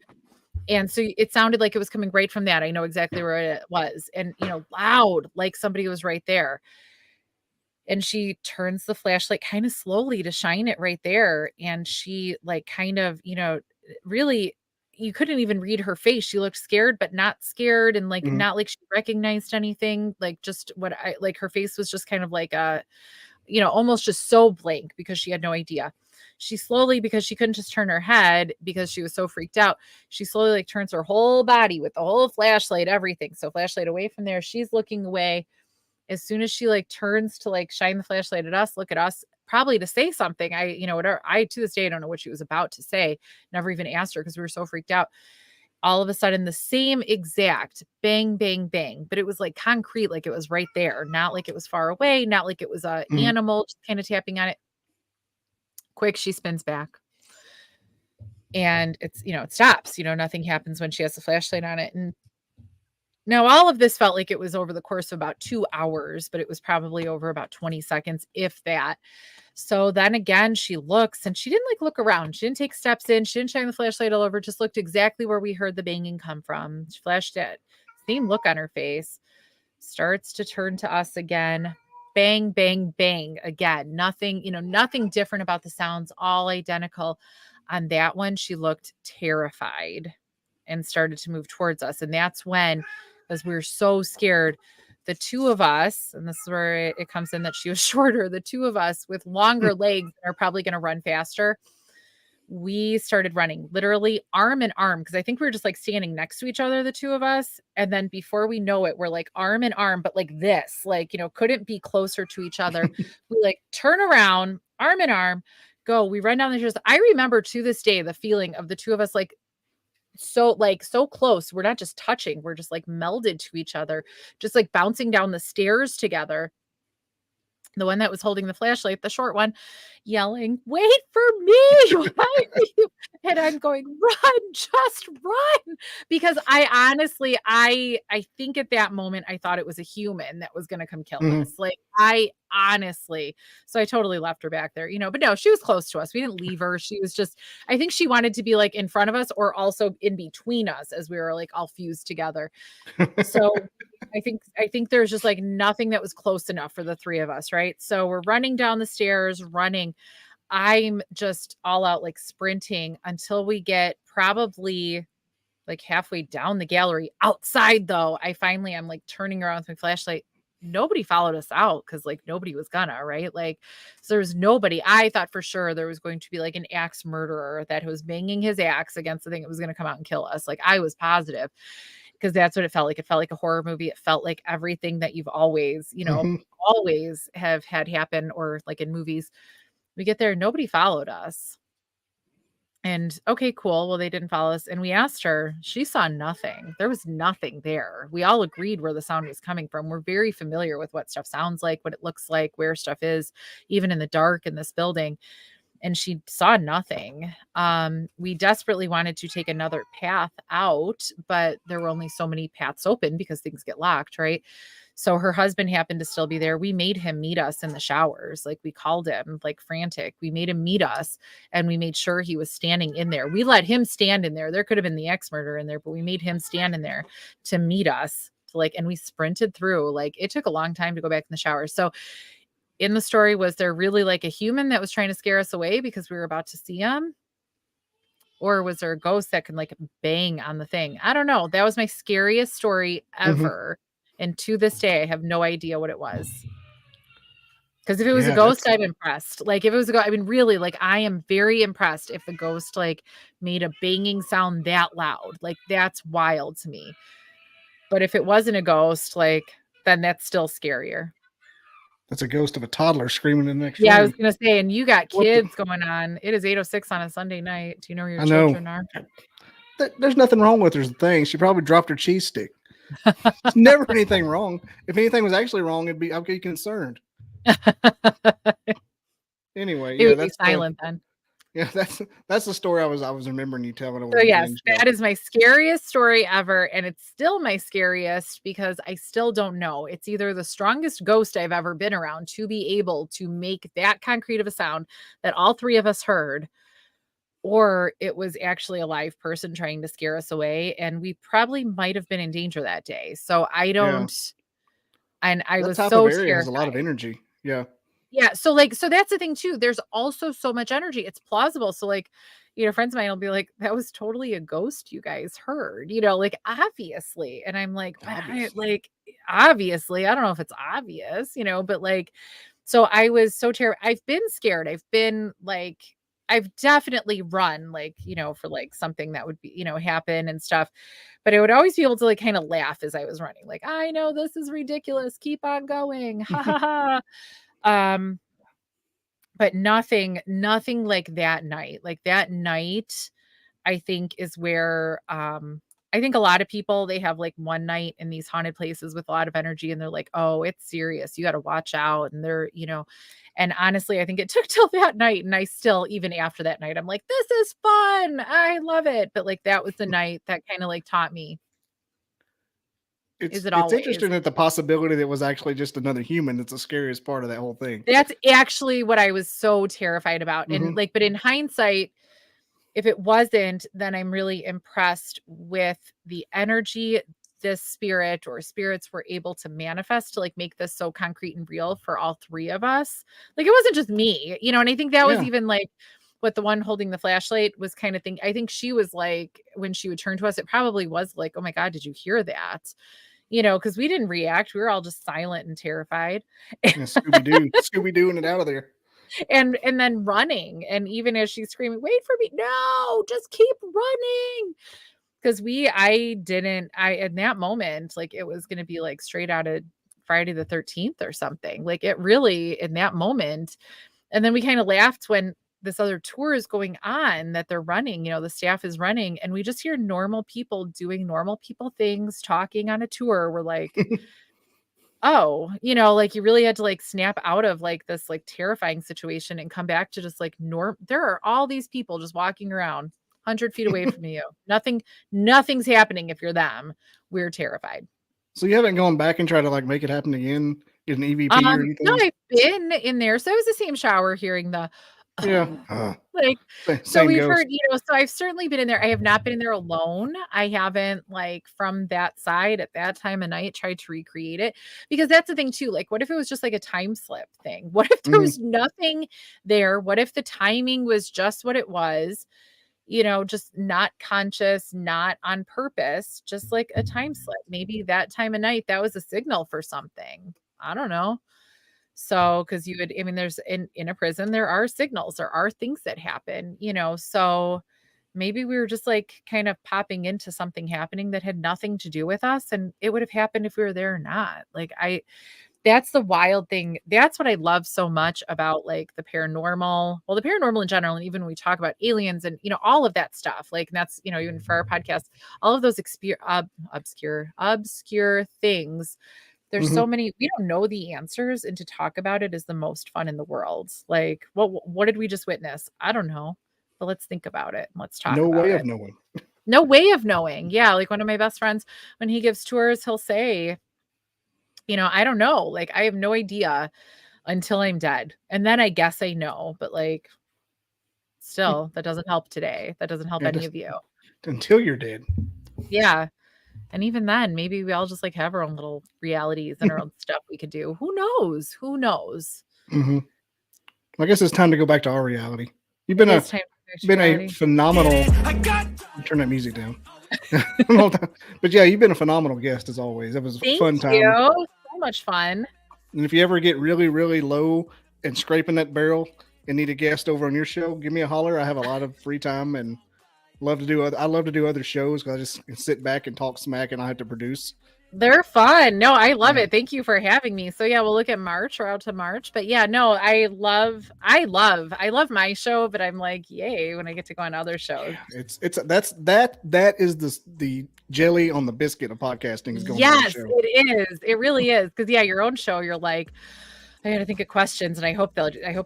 Speaker 3: And so it sounded like it was coming right from that. I know exactly where it was. And, loud, like somebody was right there. And she turns the flashlight kind of slowly to shine it right there. And she like kind of, really, you couldn't even read her face. She looked scared, but not scared. And like, not like she recognized anything, like just her face was just kind of like almost just so blank because she had no idea. She slowly, because she couldn't just turn her head because she was so freaked out, she slowly like turns her whole body with the whole flashlight, everything. So flashlight away from there. She's looking away. As soon as she like turns to like shine the flashlight at us, look at us, probably to say something. Whatever. I to this day, I don't know what she was about to say. Never even asked her because we were so freaked out. All of a sudden, the same exact bang, bang, bang, but it was like concrete, like it was right there, not like it was far away, not like it was a animal just kind of tapping on it. Quick, she spins back. And it's, it stops, nothing happens when she has the flashlight on it. And now all of this felt like it was over the course of about 2 hours, but it was probably over about 20 seconds, if that. So then again, she looks and she didn't like look around. She didn't take steps in. She didn't shine the flashlight all over, just looked exactly where we heard the banging come from. She flashed it. Same look on her face. Starts to turn to us again. Bang, bang, bang again. Nothing, nothing different about the sounds, all identical. On that one, she looked terrified and started to move towards us. And that's when, as we were so scared, the two of us, and this is where it comes in that she was shorter, the two of us with longer legs are probably going to run faster. We started running literally arm in arm because I think we were just like standing next to each other, the two of us. And then before we know it, we're like arm in arm, but like this, like, couldn't be closer to each other. We like turn around, arm in arm, go. We run down the stairs. I remember to this day the feeling of the two of us like so close. We're not just touching, we're just like melded to each other, just like bouncing down the stairs together. the one that was holding the flashlight, the short one, yelling, "Wait for me!" Why are you? And I'm going, "Run, just run!" Because I honestly, I think at that moment I thought it was a human that was going to come kill us. Like I honestly, so I totally left her back there, but no, she was close to us. We didn't leave her. She was just, I think she wanted to be like in front of us or also in between us as we were like all fused together. So I think there's just like nothing that was close enough for the three of us, right? So we're running down the stairs, running. I'm just all out like sprinting until we get probably like halfway down the gallery. Outside though, I'm like turning around with my flashlight. Nobody followed us out because like nobody was gonna, right? Like, so there was nobody. I thought for sure there was going to be like an axe murderer that was banging his axe against the thing that was going to come out and kill us. Like I was positive, because that's what it felt like. It felt like a horror movie. It felt like everything that you've always, always have had happen, or like in movies. We get there, nobody followed us. And okay, cool. Well, they didn't follow us. And we asked her, she saw nothing. There was nothing there. We all agreed where the sound was coming from. We're very familiar with what stuff sounds like, what it looks like, where stuff is, even in the dark in this building. And she saw nothing. We desperately wanted to take another path out, but there were only so many paths open because things get locked, right? So her husband happened to still be there. We made him meet us in the showers. Like we called him like frantic. We made him meet us and we made sure he was standing in there. We let him stand in there. There could have been the ex murder in there, but we made him stand in there to meet us. And we sprinted through. Like it took a long time to go back in the shower. So in the story, was there really like a human that was trying to scare us away because we were about to see him? Or was there a ghost that could like bang on the thing? I don't know. That was my scariest story ever. And to this day, I have no idea what it was. Because if it was a ghost, I'm impressed. Like if it was a ghost, I mean, really, like I am very impressed if the ghost like made a banging sound that loud. Like that's wild to me. But if it wasn't a ghost, like then that's still scarier.
Speaker 2: That's a ghost of a toddler screaming in the next room.
Speaker 3: Yeah, I was gonna say, and you got kids going on. It is 8:06 on a Sunday night. Do you know where your children are?
Speaker 2: There's nothing wrong with her thing. She probably dropped her cheese stick. There's never anything wrong. If anything was actually wrong, I'd be concerned. Anyway,
Speaker 3: it would be silent then.
Speaker 2: Yeah, that's the story I was remembering you telling.
Speaker 3: So yes, that is my scariest story ever, and it's still my scariest because I still don't know. It's either the strongest ghost I've ever been around to be able to make that concrete of a sound that all three of us heard, or it was actually a live person trying to scare us away, and we probably might have been in danger that day. So I don't. Yeah. And I was so terrified.
Speaker 2: Has a lot of energy. Yeah.
Speaker 3: Yeah. So that's the thing too. There's also so much energy. It's plausible. So friends of mine will be like, that was totally a ghost you guys heard, obviously. And I'm like, obviously, I don't know if it's obvious, but so I was so terrified. I've been scared. I've definitely run for something that would be, happen and stuff, but I would always be able to kind of laugh as I was running. Like, I know this is ridiculous. Keep on going. Ha ha ha. But nothing like that night. Like that night, I think is where, I think a lot of people, they have one night in these haunted places with a lot of energy and they're like, oh, it's serious. You got to watch out. And they're, and honestly, I think it took till that night. And I still, even after that night, I'm like, this is fun. I love it. But that was the night that kind of taught me.
Speaker 2: It's interesting that the possibility that it was actually just another human that's the scariest part of that whole thing.
Speaker 3: That's actually what I was so terrified about. And but in hindsight, if it wasn't, then I'm really impressed with the energy this spirit or spirits were able to manifest to make this so concrete and real for all three of us. It wasn't just me, and I think that was even what the one holding the flashlight was kind of thinking. I think she was when she would turn to us, it probably was oh my God, did you hear that? Because we didn't react. We were all just silent and terrified.
Speaker 2: Scooby-Dooing it out of there.
Speaker 3: And then running. And even as she's screaming, wait for me. No, just keep running. Because in that moment, it was going to be straight out of Friday the 13th or something. It really, in that moment. And then we kind of laughed when this other tour is going on that they're running, the staff is running, and we just hear normal people doing normal people things, talking on a tour. We're like, oh, you know, like you really had to like snap out of like this like terrifying situation and come back to just like there are all these people just walking around 100 feet away from you. Nothing's happening if you're them. We're terrified.
Speaker 2: So you haven't gone back and tried to like make it happen again, get an EVP or
Speaker 3: No,
Speaker 2: anything?
Speaker 3: I've been in there. So it was the same shower hearing the
Speaker 2: Yeah.
Speaker 3: like so
Speaker 2: Same
Speaker 3: we've
Speaker 2: ghost.
Speaker 3: heard, you know, so I've certainly been in there. I have not been in there alone. I haven't like from that side at that time of night tried to recreate it because that's the thing too. Like, what if it was just like a time slip thing? What if there was nothing there? What if the timing was just what it was? You know, just not conscious, not on purpose, just like a time slip. Maybe that time of night, that was a signal for something. I don't know. So, because you would, I mean, there's in a prison, there are signals, there are things that happen, you know. So maybe we were just like kind of popping into something happening that had nothing to do with us. And it would have happened if we were there or not. Like, that's the wild thing. That's what I love so much about like the paranormal, well, the paranormal in general. And even when we talk about aliens and, you know, all of that stuff, like, and that's, you know, even for our podcast, all of those obscure things. There's so many, we don't know the answers, and to talk about it is the most fun in the world. Like, what did we just witness? I don't know, but let's think about it. Let's talk
Speaker 2: No
Speaker 3: about
Speaker 2: way
Speaker 3: it.
Speaker 2: of knowing.
Speaker 3: No way of knowing. Yeah, like one of my best friends, when he gives tours, he'll say, you know, I don't know. Like, I have no idea until I'm dead. And then I guess I know, but like, still, that doesn't help today. That doesn't help any of you.
Speaker 2: Until you're dead.
Speaker 3: Yeah. And even then, maybe we all just like have our own little realities and our own stuff we could do. Who knows? Who knows?
Speaker 2: I guess it's time to go back to our reality. You've been a phenomenal. Turn that music down. But yeah, you've been a phenomenal guest as always. It was a fun time.
Speaker 3: So much fun.
Speaker 2: And if you ever get really, really low and scraping that barrel and need a guest over on your show, give me a holler. I have a lot of free time and I love to do other shows because I just can sit back and talk smack and I have to produce.
Speaker 3: They're fun. No, I love it. Thank you for having me. So yeah, we'll look at March. We're out to March. But yeah, no, I love my show, but I'm like, yay, when I get to go on other shows.
Speaker 2: That is the jelly on the biscuit of podcasting is going on the show.
Speaker 3: It is. It really is. Because yeah, your own show, you're like, I got to think of questions and I hope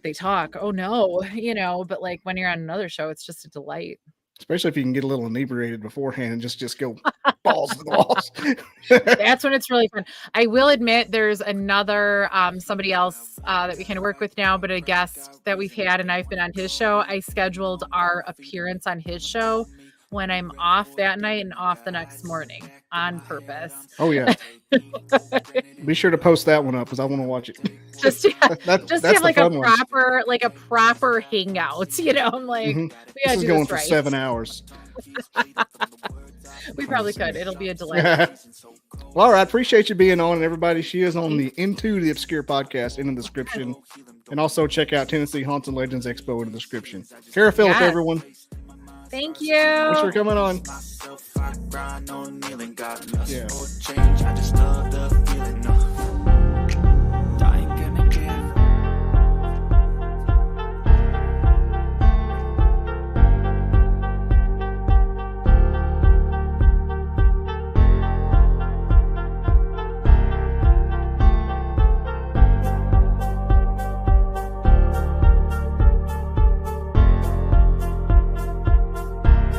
Speaker 3: they talk. Oh no, you know, but like when you're on another show, it's just a delight.
Speaker 2: Especially if you can get a little inebriated beforehand and just go balls to the walls.
Speaker 3: That's when it's really fun. I will admit there's another somebody else that we kind of work with now, but a guest that we've had and I've been on his show. I scheduled our appearance on his show when I'm off that night and off the next morning on purpose.
Speaker 2: Oh yeah. Be sure to post that one up because I want to watch it.
Speaker 3: Just have like a proper hangout, you know. I'm like, we gotta do
Speaker 2: going
Speaker 3: this
Speaker 2: for
Speaker 3: right.
Speaker 2: 7 hours.
Speaker 3: We probably could. It'll be a delight.
Speaker 2: Well, all right. Appreciate you being on, and everybody. She is on the Into the Obscure podcast in the description, and also check out Tennessee Haunts and Legends Expo in the description. Kara Phillip, everyone.
Speaker 3: Thank you.
Speaker 2: Thanks for coming on. Yeah.